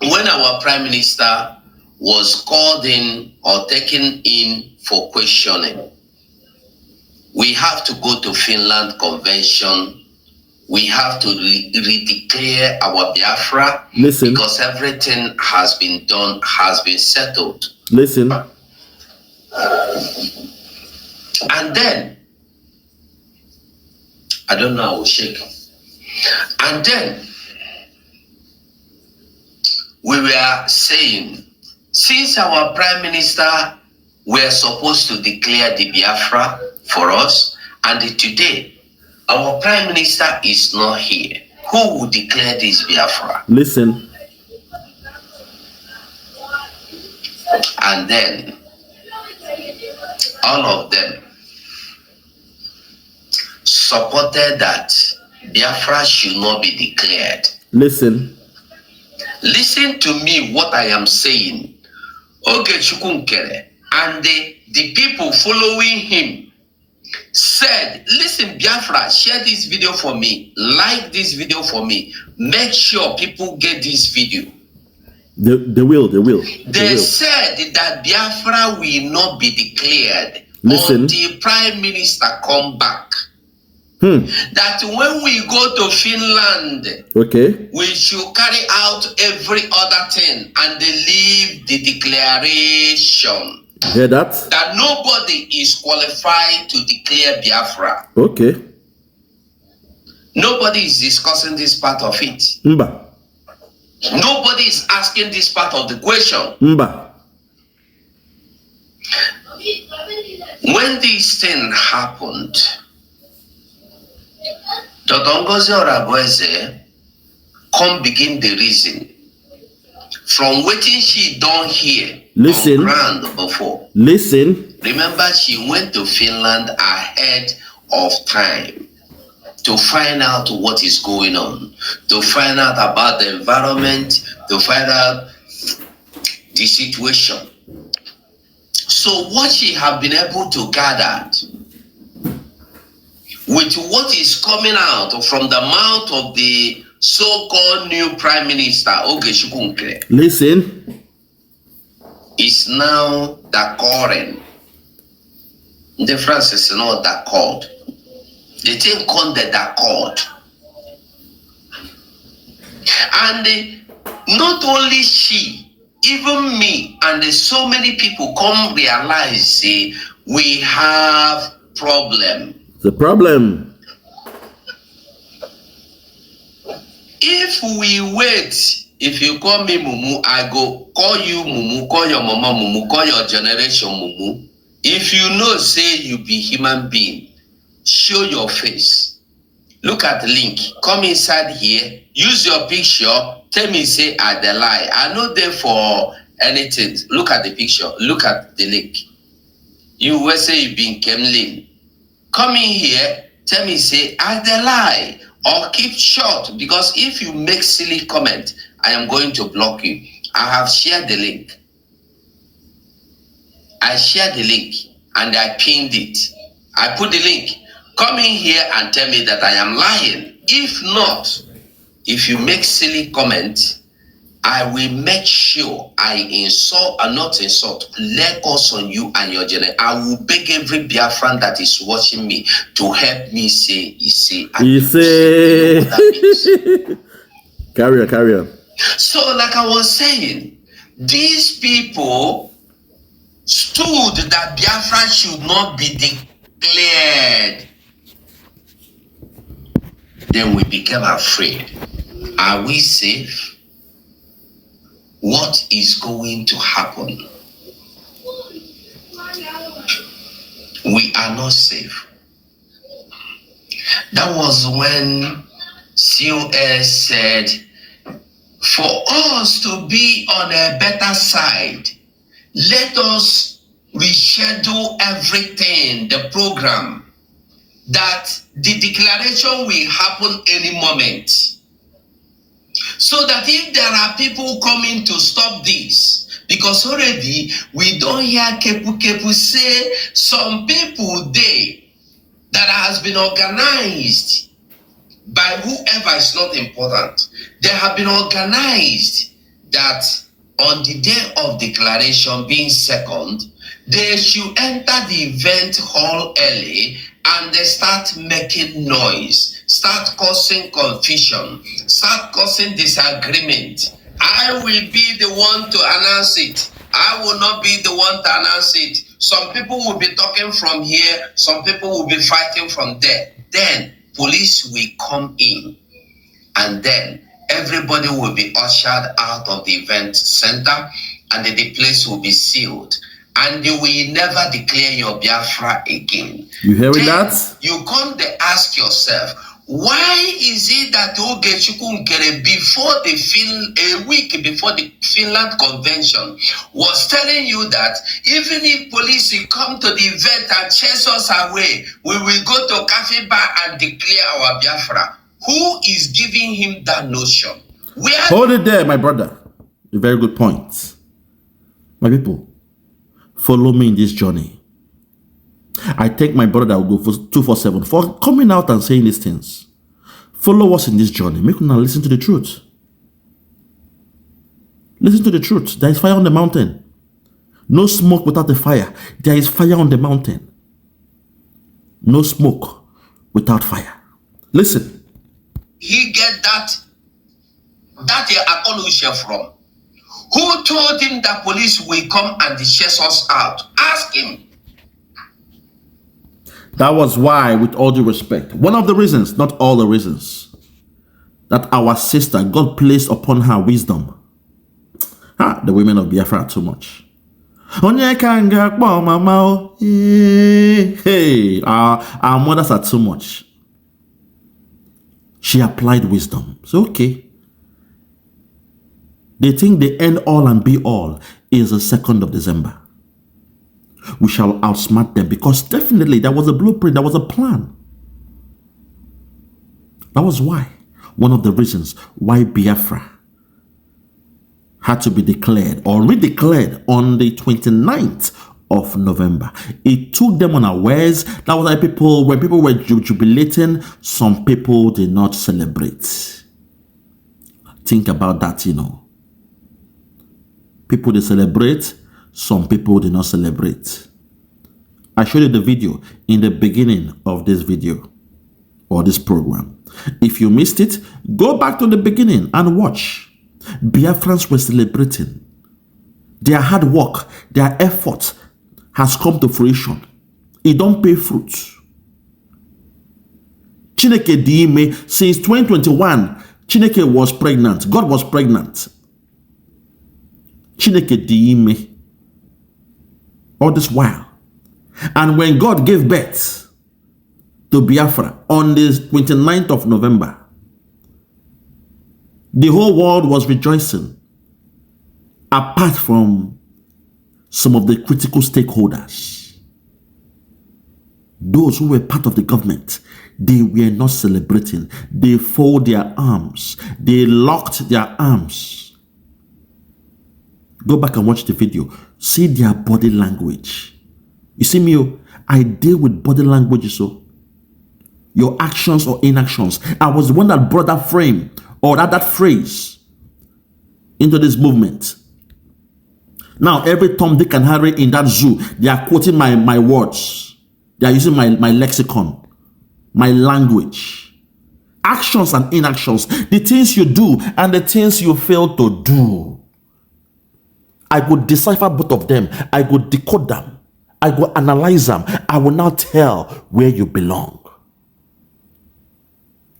When our Prime Minister was called in or taken in for questioning, we have to go to Finland Convention. We have to redeclare our Biafra. Listen. Because everything has been done, has been settled. Listen. And then, I don't know, I will shake. And then, we were saying Since our Prime Minister were supposed to declare the Biafra for us, and today our Prime Minister is not here, who will declare this Biafra? Listen. And then all of them supported that Biafra should not be declared. Listen. Listen to me what I am saying. Ogechukunkere and the people following him said, listen, Biafra, share this video for me, like this video for me, make sure people get this video. They will. They said that Biafra will not be declared until Prime Minister come back. That when we go to Finland, okay, we should carry out every other thing and they leave the declaration. Hear that? That nobody is qualified to declare Biafra. Okay. Nobody is discussing this part of it. Mba. Nobody is asking this part of the question. Mba. When this thing happened, Dr. Ngozi Orabueze come begin the reason from waiting she done here. Listen. On ground before. Listen. Remember, she went to Finland ahead of time to find out what is going on, to find out about the environment, to find out the situation. So what she have been able to gather with what is coming out from the mouth of the so-called new Prime Minister, Ogeshukunkre, listen, is now the current. The France is not that called. The thing called the accord. And not only she, even me, and so many people come realize we have problem. The problem. If we wait, if you call me Mumu, I go call you Mumu, call your mama Mumu, call your generation Mumu. If you know, say you be human being, show your face. Look at the link. Come inside here. Use your picture. Tell me, say, I the lie. I know there for anything. Look at the picture. Look at the link. You will say you been Kemlin. Come in here. Tell me, say, I the lie. Or keep short. Because if you make silly comment, I am going to block you. I have shared the link. I shared the link and I pinned it. I put the link. Come in here and tell me that I am lying. If not, if you make silly comment, I will make sure I insult and not insult. Let us on you and your generation. I will beg every Biafran that is watching me to help me say, Carry on. So, like I was saying, these people stood that Biafra should not be declared. Then we became afraid. Are we safe? What is going to happen? We are not safe. That was when COS said, for us to be on a better side, let us reschedule everything, the program, that the declaration will happen any moment. So that if there are people coming to stop this, because already we don't hear Kepu say some people there that has been organized by whoever is not important. They have been organized that on the day of declaration being second, they should enter the event hall early and they start making noise, start causing confusion, start causing disagreement. I will be the one to announce it. I will not be the one to announce it. Some people will be talking from here, some people will be fighting from there. Then police will come in and then everybody will be ushered out of the event center and the place will be sealed, and they will never declare your Biafra again. You hearing Then that? you come to ask yourself, why is it that before a week before the Finland Convention was telling you that even if police will come to the event and chase us away, we will go to cafe bar and declare our Biafra? Who is giving him that notion? Hold it there, my brother. A very good point. My people, follow me in this journey. I thank my brother that will go for 247 for coming out and saying these things. Follow us in this journey. Make us now listen to the truth. Listen to the truth. There is fire on the mountain. No smoke without the fire. There is fire on the mountain. No smoke without fire. Listen. He get that acknowledgement from? Who told him that police will come and chase us out? Ask him. That was why, with all due respect, one of the reasons, not all the reasons, that our sister, God placed upon her wisdom. The women of Biafra are too much. Hey, our mothers are too much. She applied wisdom. So, okay. They think the end all and be all is the 2nd of December. We shall outsmart them because definitely there was a blueprint, there was a plan. That was why, one of the reasons why Biafra had to be declared or redeclared on the 29th of November. It took them unawares. That was why when people were jubilating, some people did not celebrate. Think about that, People they celebrate, some people did not celebrate. I showed you the video in the beginning of this video or this program. If you missed it, go back to the beginning and watch. Biafrans were celebrating. Their hard work, their effort has come to fruition. It don't pay fruit. Chineke Diime, since 2021, Chineke was pregnant. God was pregnant. Chineke Diime. All this while. And when God gave birth to Biafra on the 29th of November, the whole world was rejoicing, apart from some of the critical stakeholders. Those who were part of the government, they were not celebrating. They folded their arms. They locked their arms. Go back and watch the video. See their body language. You see me, I deal with body language, so your actions or inactions. I was the one that brought that frame or that phrase into this movement. Now, every Tom, Dick, and Harry in that zoo, they are quoting my words. They are using my lexicon, my language. Actions and inactions, the things you do and the things you fail to do. I would decipher both of them. I would decode them. I will analyze them. I will now tell where you belong.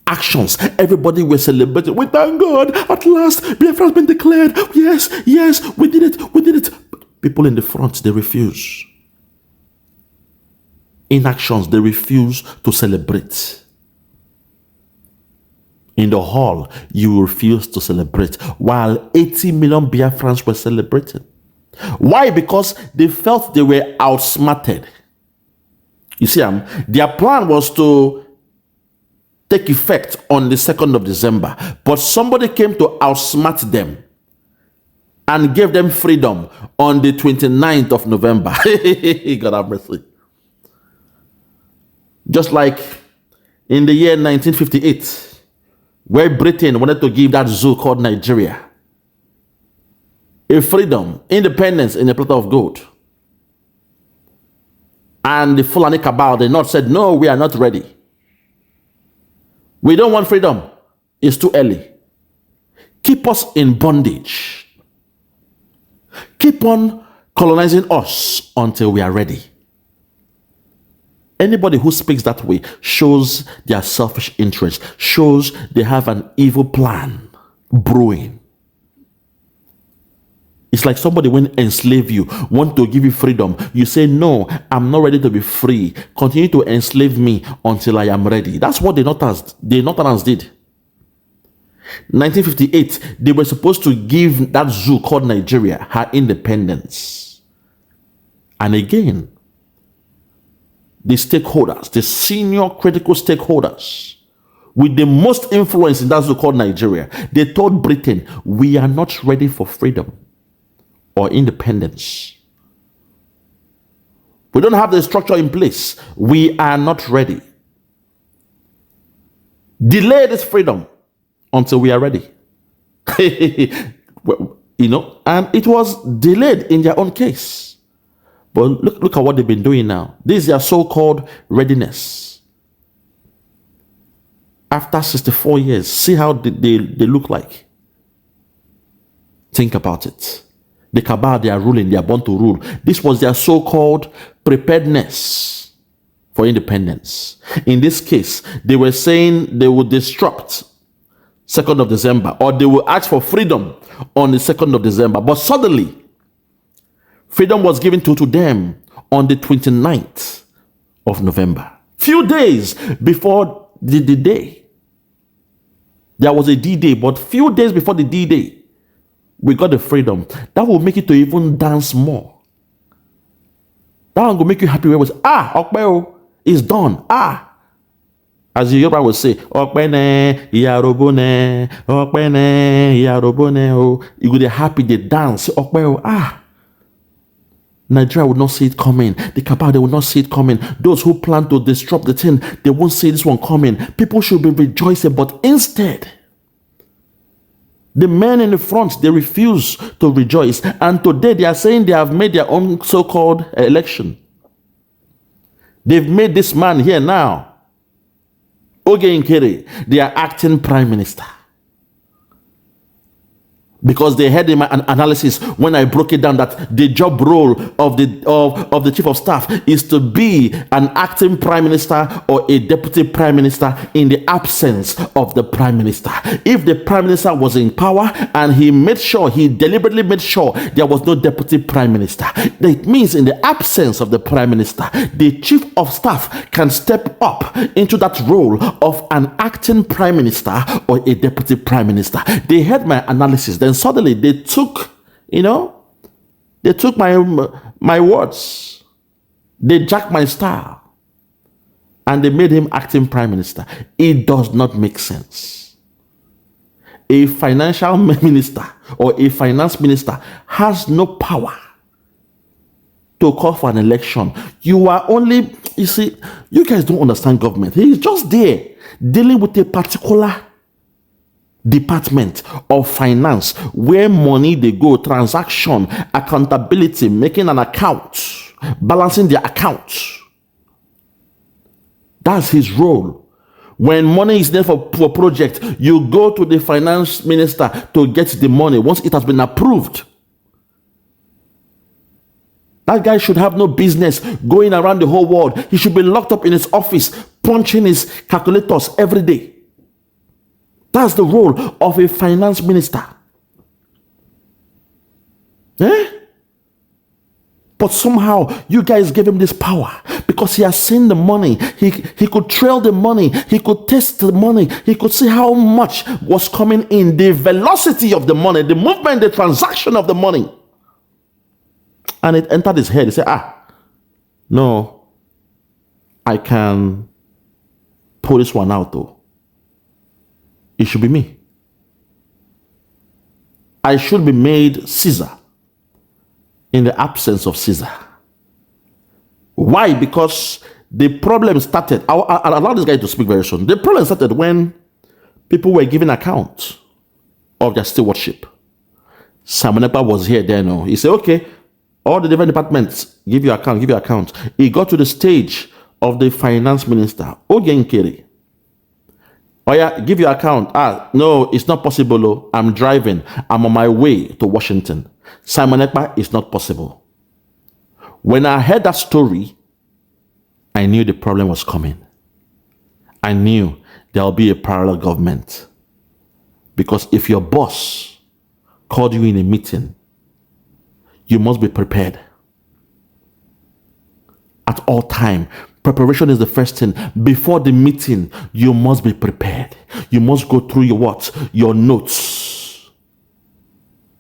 Actions. Everybody was celebrating. We thank God. At last, Biafra has been declared. Yes, yes, we did it. We did it. People in the front, they refuse. Inactions, they refuse to celebrate. In the hall, you refuse to celebrate, while 80 million Biafrans were celebrating. Why? Because they felt they were outsmarted. You see, their plan was to take effect on the 2nd of December, but somebody came to outsmart them and gave them freedom on the 29th of November. God have mercy. Just like in the year 1958, where Britain wanted to give that zoo called Nigeria a freedom, independence in a platter of gold. And the Fulani cabal, the North said, no, we are not ready. We don't want freedom. It's too early. Keep us in bondage. Keep on colonizing us until we are ready. Anybody who speaks that way shows their selfish interest, shows they have an evil plan brewing. It's like somebody when enslave you, want to give you freedom. You say, no, I'm not ready to be free. Continue to enslave me until I am ready. That's what the Northerners did. 1958, they were supposed to give that zoo called Nigeria her independence. And again, the stakeholders, the senior critical stakeholders, with the most influence in that zoo called Nigeria, they told Britain, we are not ready for freedom or independence. We don't have the structure in place. We are not ready. Delay this freedom until we are ready. And it was delayed in their own case. But look at what they've been doing now. This is their so-called readiness. After 64 years, see how they look like. Think about it. The cabal, they are ruling, they are born to rule. This was their so-called preparedness for independence. In this case, they were saying they would disrupt 2nd of December, or they will ask for freedom on the 2nd of December. But suddenly, freedom was given to them on the 29th of November. Few days before the D-Day. There was a D-Day, but few days before the D-Day, we got the freedom. That will make you to even dance more. That one will make you happy. Where it was, Okpeo is done. As the Yoruba will say, Okpene, Yarobone, Okpene, Yarobone. Oh, you will be happy, they dance. Okpeo, Nigeria would not see it coming. The cabal, they will not see it coming. Those who plan to disrupt the thing, they won't see this one coming. People should be rejoicing, but instead, the men in the front, they refuse to rejoice. And today they are saying they have made their own so-called election. They've made this man here now, Oge Nkere, their acting prime minister. Because they had in my analysis when I broke it down that the job role of the chief of staff is to be an acting prime minister or a deputy prime minister in the absence of the prime minister. If the prime minister was in power and he deliberately made sure there was no deputy prime minister, that means in the absence of the prime minister, the chief of staff can step up into that role of an acting prime minister or a deputy prime minister. They had my analysis. Then suddenly they took my words, they jacked my style, and they made him acting prime minister. It does not make sense. A financial minister or a finance minister has no power to call for an election. You guys don't understand government. He's just there dealing with a particular department of finance where money they go, transaction, accountability, making an account, balancing their accounts. That's his role. When money is there for project, you go to the finance minister to get the money once it has been approved. That guy should have no business going around the whole world. He should be locked up in his office, punching his calculators every day. That's the role of a finance minister. But somehow you guys gave him this power because he has seen the money. He could trail the money. He could test the money. He could see how much was coming in, the velocity of the money, the movement, the transaction of the money. And it entered his head. He said, no, I can pull this one out though. It should be me. I should be made Caesar in the absence of Caesar. Why? Because the problem started. I'll allow this guy to speak very soon. The problem started when people were giving account of their stewardship. Simon Ekpa was here then. He said, okay, all the different departments, give you account. He got to the stage of the finance minister, Oge Nkere. Oh yeah, give your account. No, it's not possible. I'm driving. I'm on my way to Washington. Simon Ekpa, it's not possible. When I heard that story, I knew the problem was coming. I knew there'll be a parallel government. Because if your boss called you in a meeting you must be prepared. At all time, preparation is the first thing. Before the meeting, you must be prepared. You must go through your what? Your notes.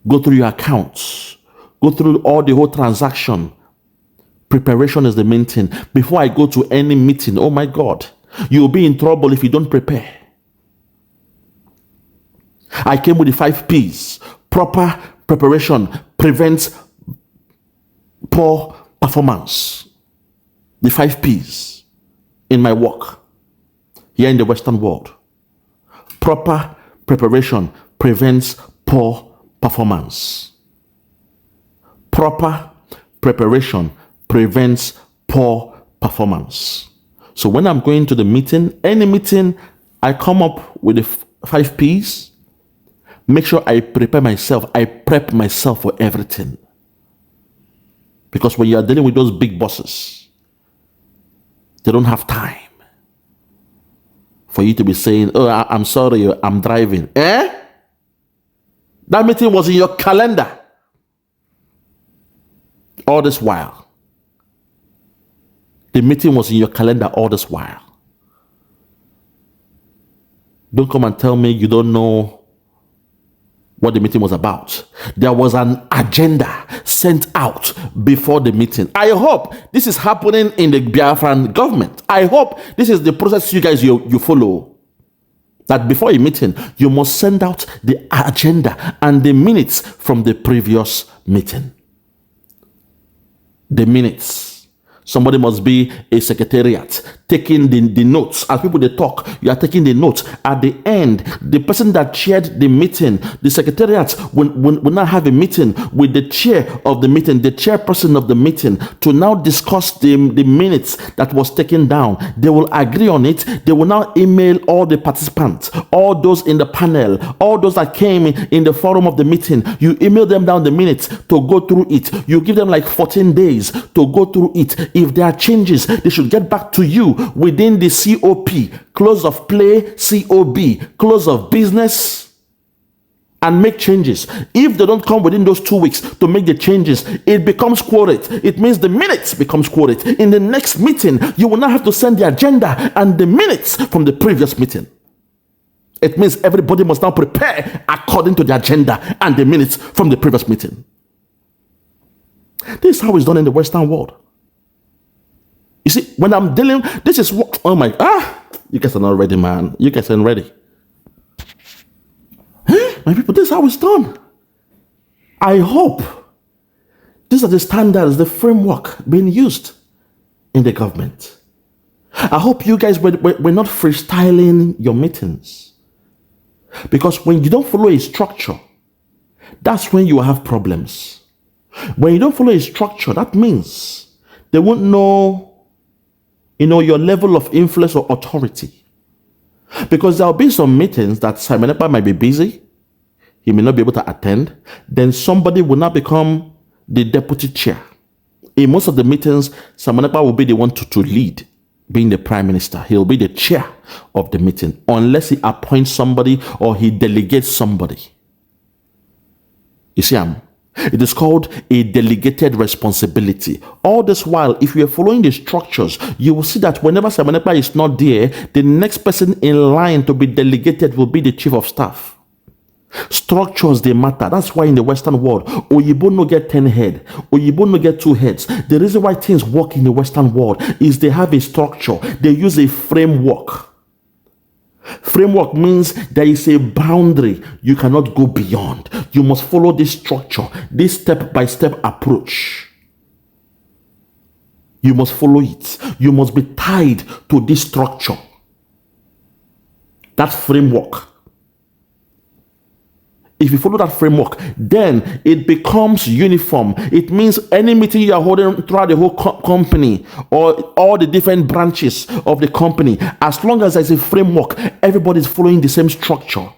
Go through your accounts. Go through all the whole transaction. Preparation is the main thing. Before I go to any meeting, oh my God, you'll be in trouble if you don't prepare. I came with the 5 P's. Proper preparation prevents poor performance. The 5 P's in my work here in the Western world. Proper preparation prevents poor performance. Proper preparation prevents poor performance. So when I'm going to the meeting, any meeting, I come up with the 5 P's. Make sure I prepare myself. I prep myself for everything. Because when you are dealing with those big bosses, they don't have time for you to be saying, oh, I'm sorry, I'm driving. That meeting was in your calendar all this while. The meeting was in your calendar all this while. Don't come and tell me you don't know what the meeting was about. There was an agenda sent out before the meeting. I hope this is happening in the Biafran government. I hope this is the process you guys you follow. That before a meeting, you must send out the agenda and the minutes from the previous meeting. The minutes. Somebody must be a secretariat taking the notes. As people they talk, you are taking the notes. At the end, the person that chaired the meeting, the secretariat will now have a meeting with the chair of the meeting, the chairperson of the meeting, to now discuss the minutes that was taken down. They will agree on it. They will now email all the participants, all those in the panel, all those that came in the forum of the meeting. You email them down the minutes to go through it. You give them like 14 days to go through it. If there are changes, they should get back to you within the COP, close of play, COB, close of business, and make changes. If they don't come within those 2 weeks to make the changes, it becomes quoted. It means the minutes becomes quoted. In the next meeting, you will now have to send the agenda and the minutes from the previous meeting. It means everybody must now prepare according to the agenda and the minutes from the previous meeting. This is how it's done in the Western world. You see, when I'm dealing, this is what, oh my, you guys are not ready, man. You guys aren't ready. My people, this is how it's done. I hope these are the standards, the framework being used in the government. I hope you guys were not freestyling your meetings. Because when you don't follow a structure, that's when you have problems. When you don't follow a structure, that means they won't know, your level of influence or authority. Because there'll be some meetings that Simon Ekpa might be busy. He may not be able to attend. Then somebody will now become the deputy chair. In most of the meetings, Simon Ekpa will be the one to lead, being the prime minister. He'll be the chair of the meeting, unless he appoints somebody or he delegates somebody. You see, it is called a delegated responsibility. All this while, if you are following the structures, you will see that whenever Simon Ekpa is not there, the next person in line to be delegated will be the chief of staff. Structures, they matter. That's why in the Western world, Oyibo no get 10 heads, Oyibo no get 2 heads. The reason why things work in the Western world is they have a structure. They use a framework. Framework means there is a boundary you cannot go beyond. You must follow this structure, this step-by-step approach. You must follow it. You must be tied to this structure, that framework. If you follow that framework, then it becomes uniform. It means any meeting you are holding throughout the whole company or all the different branches of the company, as long as there's a framework, everybody is following the same structure.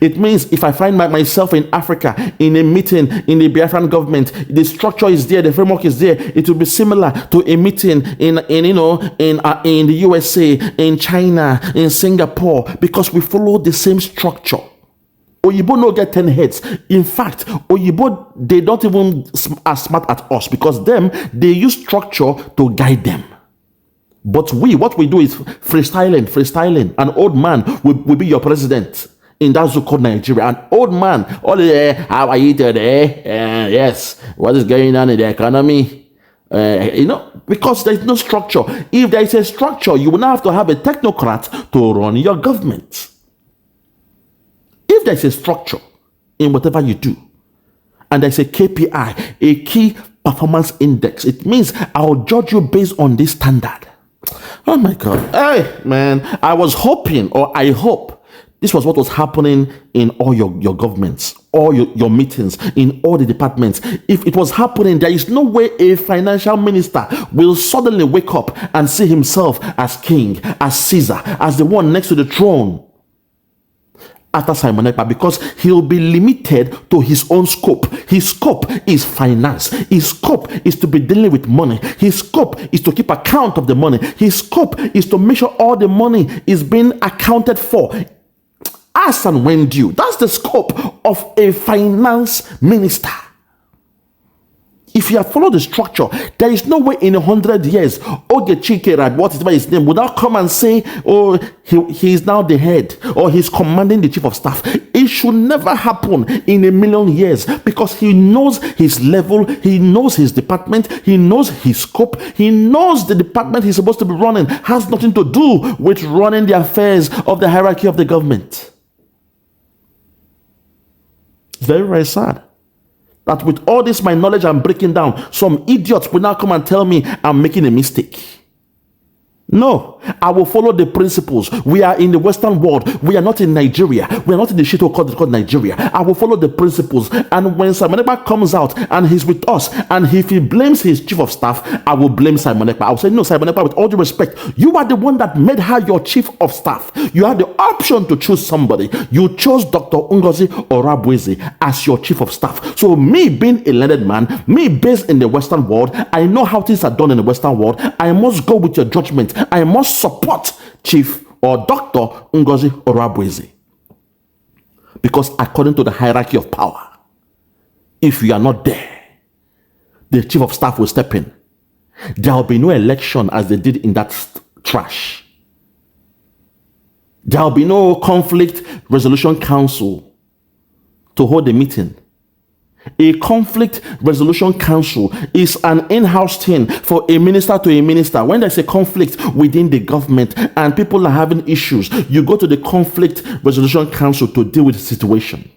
It means if I find myself in Africa in a meeting in the Biafran government, the structure is there, the framework is there. It will be similar to a meeting in the USA, in China, in Singapore, because we follow the same structure. Oyibo no get 10 heads. In fact, Oyibo, they don't even as smart at us because them, they use structure to guide them. But what we do is freestyling. An old man will be your president in that so-called Nigeria. An old man, how are you today? Yes, what is going on in the economy? Because there is no structure. If there is a structure, you will now have to have a technocrat to run your government. If there is a structure in whatever you do, and there's a KPI, a key performance index, it means I'll judge you based on this standard. Oh my God. Hey, man, I was hoping, or I hope, this was what was happening in all your governments, all your meetings, in all the departments. If it was happening, there is no way a financial minister will suddenly wake up and see himself as king, as Caesar, as the one next to the throne after Simon Ekpa, because he'll be limited to his own scope. His scope is finance. His scope is to be dealing with money. His scope is to keep account of the money. His scope is to make sure all the money is being accounted for as and when due. That's the scope of a finance minister. If you have followed the structure, there is no way in 100 years, Ogechike, whatever his name, would now come and say, oh, he is now the head, or he's commanding the chief of staff. It should never happen in a million years, because he knows his level, he knows his department, he knows his scope, he knows the department he's supposed to be running has nothing to do with running the affairs of the hierarchy of the government. Very, very sad that with all this my knowledge I'm breaking down, some idiots will now come and tell me I'm making a mistake. No, I will follow the principles. We are in the Western world. We are not in Nigeria. We are not in the shit called Nigeria. I will follow the principles. And when Simon Ekpa comes out and he's with us, and if he blames his chief of staff, I will blame Simon Ekpa. I will say, no, Simon Ekpa, with all due respect, you are the one that made her your chief of staff. You had the option to choose somebody. You chose Dr. Ngozi Orabweze as your chief of staff. So me being a learned man, me based in the Western world, I know how things are done in the Western world. I must go with your judgment. I must support Chief or Dr. Ngozi Orabweze, because according to the hierarchy of power, if you are not there, the chief of staff will step in. There will be no election as they did in that trash. There will be no conflict resolution council to hold a meeting. A conflict resolution council is an in-house thing for a minister to a minister. When there's a conflict within the government and people are having issues, you go to the conflict resolution council to deal with the situation.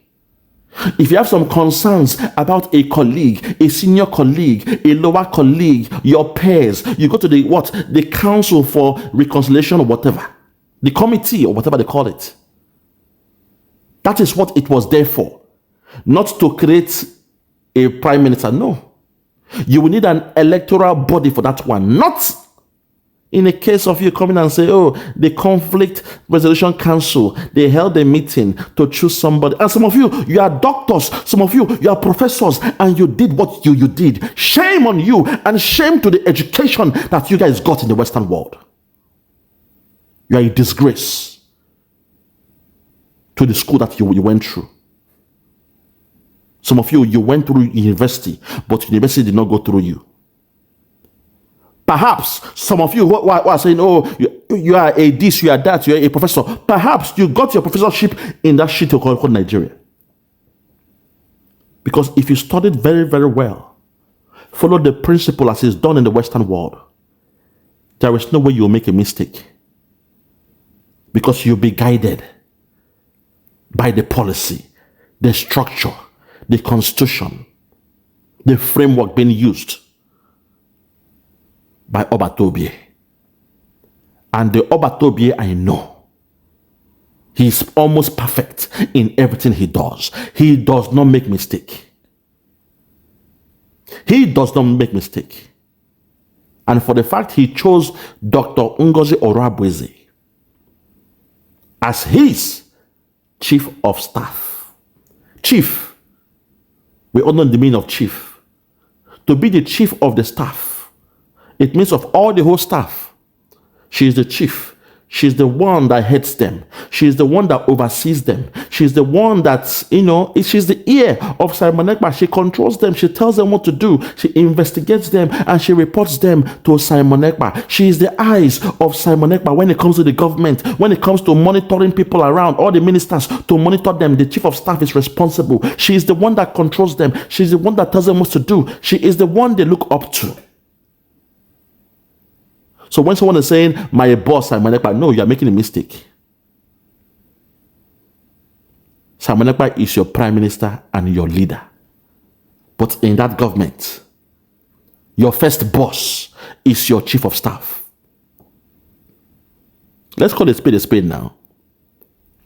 If you have some concerns about a colleague, a senior colleague, a lower colleague, your peers, you go to the council for reconciliation or whatever, the committee or whatever they call it. That is what it was there for. Not to create a prime minister, no. You will need an electoral body for that one. Not in a case of you coming and say, oh, the conflict resolution council, they held a meeting to choose somebody. And some of you are doctors. Some of you are professors, and you did what you did. Shame on you, and shame to the education that you guys got in the Western world. You are a disgrace to the school that you went through. Some of you went through university, but university did not go through you. Perhaps some of you who are saying, oh, you are a this, you are that, you are a professor. Perhaps you got your professorship in that shit called Nigeria. Because if you studied very, very well, follow the principle as is done in the Western world, there is no way you will make a mistake. Because you'll be guided by the policy, the structure, the constitution, the framework being used by Obatobie. And the Obatobie I know, he's almost perfect in everything he does. He does not make mistake. He does not make mistake. And for the fact he chose Dr. Ngozi Orabweze as his chief of staff. Chief. We all know the meaning of chief. To be the chief of the staff, it means of all the whole staff, she is the chief. She's the one that heads them. She's the one that oversees them. She's the one that's, she's the ear of Simon Ekpa. She controls them. She tells them what to do. She investigates them and she reports them to Simon Ekpa. She is the eyes of Simon Ekpa when it comes to the government, when it comes to monitoring people around, all the ministers to monitor them. The chief of staff is responsible. She is the one that controls them. She's the one that tells them what to do. She is the one they look up to. So when someone is saying, my boss, Simon Ekpa, no, you are making a mistake. Simon Ekpa is your prime minister and your leader. But in that government, your first boss is your chief of staff. Let's call a spade now.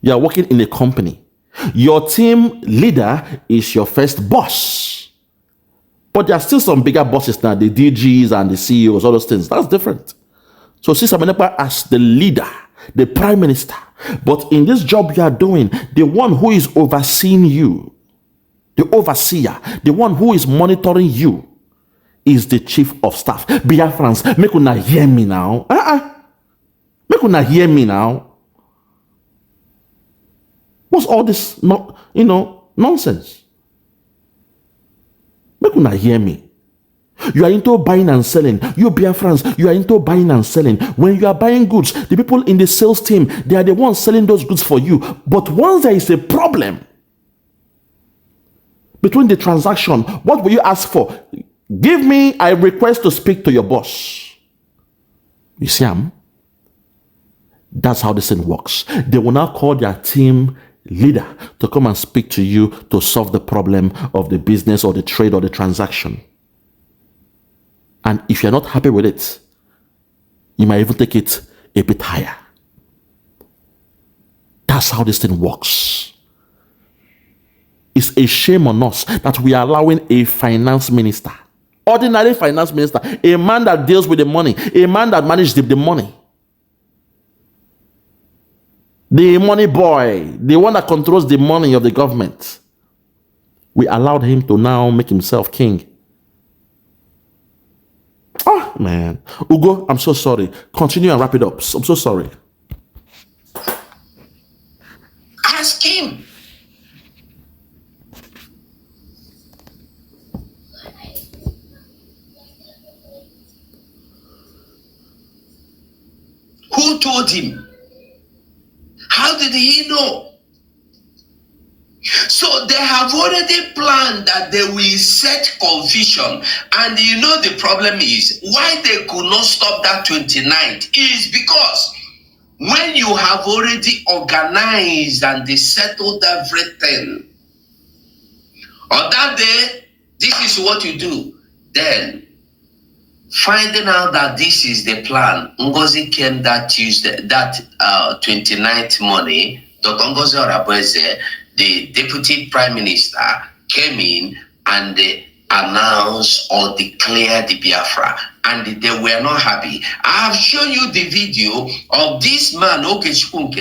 You are working in a company. Your team leader is your first boss. But there are still some bigger bosses now, the DGs and the CEOs, all those things. That's different. So see Simon Ekpa as the leader, the prime minister. But in this job you are doing, the one who is overseeing you, the overseer, the one who is monitoring you, is the chief of staff. Biafrans, make una hear me now. Make una hear me now. What's all this, nonsense? Make una hear me. You are into buying and selling. You Biafrans, you are into buying and selling. When you are buying goods, the people in the sales team, they are the ones selling those goods for you. But once there is a problem between the transaction, what will you ask for? Give me a request to speak to your boss. You see, that's how this thing works. They will now call their team leader to come and speak to you to solve the problem of the business or the trade or the transaction. And if you're not happy with it, you might even take it a bit higher. That's how this thing works. It's a shame on us that we are allowing a finance minister, ordinary finance minister, a man that deals with the money, a man that manages the money, the money boy, the one that controls the money of the government. We allowed him to now make himself king. Oh, man. Ugo, I'm so sorry. Continue and wrap it up. I'm so sorry. Ask him. Who told him? How did he know? So they have already planned that they will set confusion. And you know the problem is, why they could not stop that 29th is because when you have already organized and they settled everything, on that day, this is what you do. Then, finding out that this is the plan, Ngozi came that Tuesday, that 29th morning, Dr. Ngozi Oraboeze, the deputy prime minister, came in and they announced or declared the Biafra, and they were not happy. I have shown you the video of this man, Okechukwu,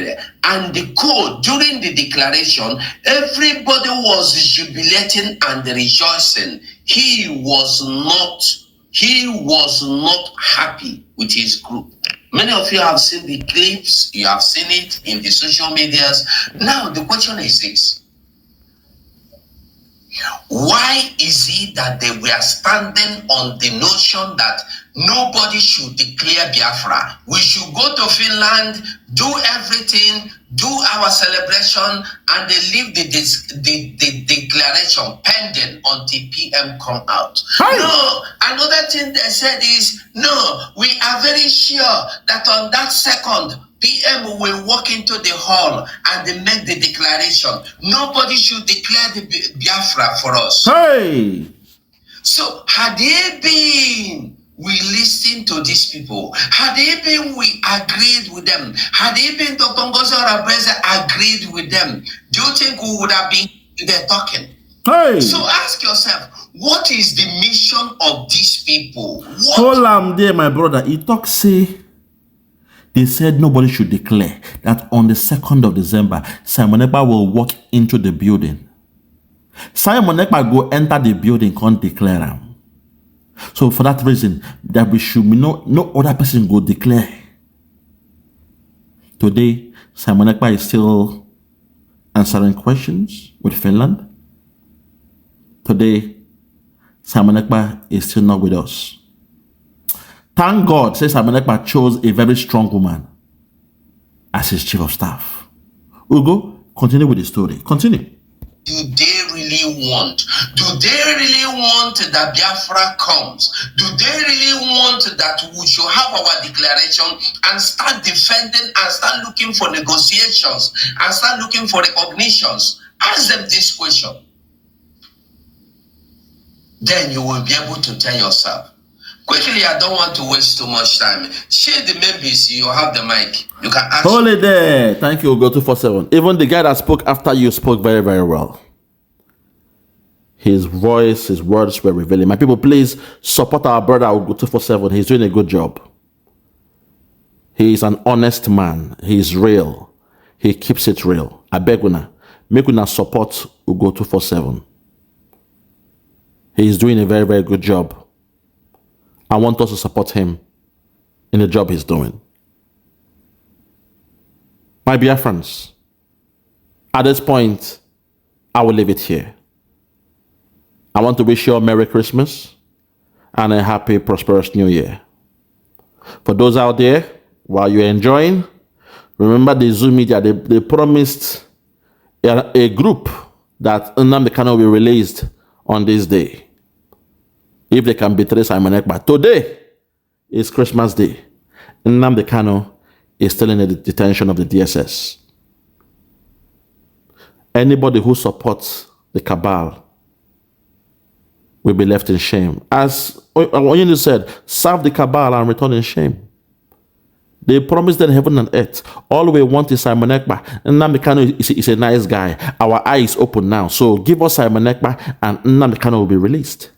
and the code during the declaration. Everybody was jubilating and rejoicing. He was not happy with his group. Many of you have seen the clips, you have seen it in the social medias. Now the question is this: why is it that they were standing on the notion that nobody should declare Biafra? We should go to Finland, do everything, do our celebration, and they leave the declaration pending until PM come out. Hi. No, another thing they said is, no, we are very sure that on that second, PM will walk into the hall and they make the declaration. Nobody should declare the Biafra for us. Hey! So had they been, we listened to these people. Had they been, we agreed with them. Had they been, Dr. Ngozi Oraboeze agreed with them, do you think we would have been there talking? Hey! So ask yourself, what is the mission of these people? Hold on there, my brother. He talk say, they said nobody should declare that on the 2nd of December, Simon Ekpa will walk into the building. Simon Ekpa go enter the building, can't declare him. So for that reason, that we should be no other person go declare. Today, Simon Ekpa is still answering questions with Finland. Today, Simon Ekpa is still not with us. Thank God, says Simon Ekpa chose a very strong woman as his chief of staff. Ugo, continue with the story. Continue. Do they really want that Biafra comes? Do they really want that we should have our declaration and start defending and start looking for negotiations and start looking for recognitions? Ask them this question. Then you will be able to tell yourself. Quickly, I don't want to waste too much time. Share the members, you have the mic. You can ask. Hold it there. Thank you, Ugo 247. Even the guy that spoke after you spoke very, very well. His voice, his words were revealing. My people, please support our brother Ugo 247. He's doing a good job. He is an honest man. He is real. He keeps it real. I beg una, make una support Ugo 247. He is doing a very, very good job. I want us to support him in the job he's doing. My dear friends, at this point, I will leave it here. I want to wish you a Merry Christmas and a happy, prosperous New Year. For those out there, while you're enjoying, remember the Zoom media, they promised a group that Nnamdi Kanu will be released on this day. If they can betray Simon Ekpa. Today is Christmas Day. Nnamdi Kanu is still in the detention of the DSS. Anybody who supports the cabal will be left in shame. As Oyunu said, serve the cabal and return in shame. They promised them heaven and earth. All we want is Simon Ekpa. Nnamdi Kanu is a nice guy. Our eyes open now. So give us Simon Ekpa and Nnamdi Kanu will be released.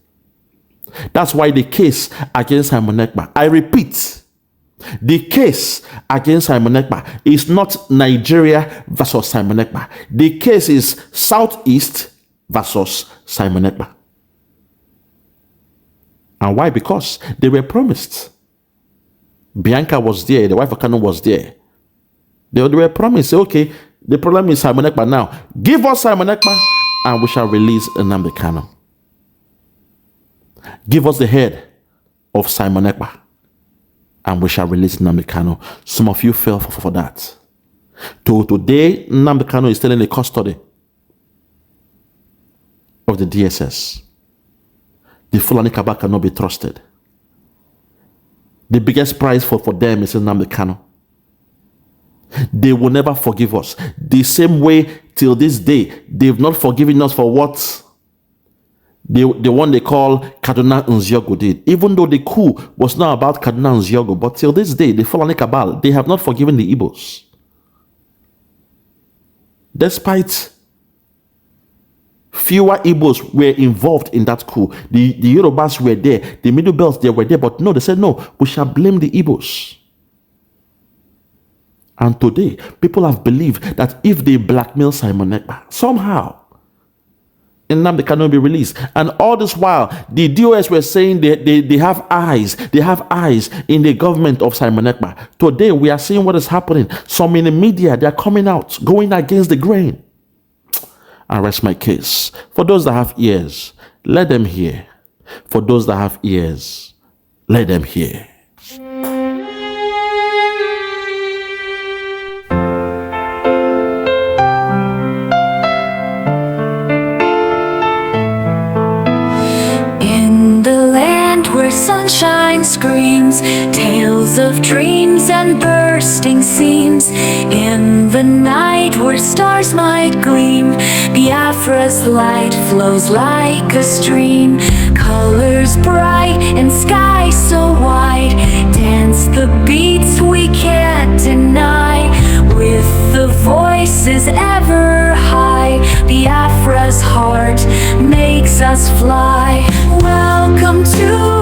That's why the case against Simon Ekpa, I repeat, the case against Simon Ekpa is not Nigeria versus Simon Ekpa. The case is Southeast versus Simon Ekpa. And why? Because they were promised. Bianca was there, the wife of Kanu was there. They were promised, okay, the problem is Simon Ekpa now. Give us Simon Ekpa and we shall release Nnamdi Kanu. Give us the head of Simon Ekpa and we shall release Nnamdi Kanu. Some of you fell for that. Today, Nnamdi Kanu is still in the custody of the DSS. The Fulani Cabal cannot be trusted. The biggest prize for them is Nnamdi Kanu. They will never forgive us. The same way till this day, they've not forgiven us for what the one they call Kaduna Nziogo did. Even though the coup was not about Kaduna Nziogo, but till this day, the Fulani Cabal, they have not forgiven the Igbos. Despite fewer Igbos were involved in that coup. The Yorubas were there, the Middle Belts, they were there, but no, they said, no, we shall blame the Igbos. And today, people have believed that if they blackmail Simon Ekpa, somehow, Nnamdi Kanu will be released. And all this while, the DOS were saying they have eyes in the government of Simon Ekpa. Today, we are seeing what is happening. Some in the media, they are coming out, going against the grain. I rest my case. For those that have ears, let them hear. For those that have ears, let them hear. In the land where sunshine screams, tales of dreams and bursting seams. In the night where stars might gleam, Biafra's light flows like a stream. Colors bright and sky so wide, dance the beats we can't deny. With the voices ever high, Biafra's heart makes us fly. Welcome to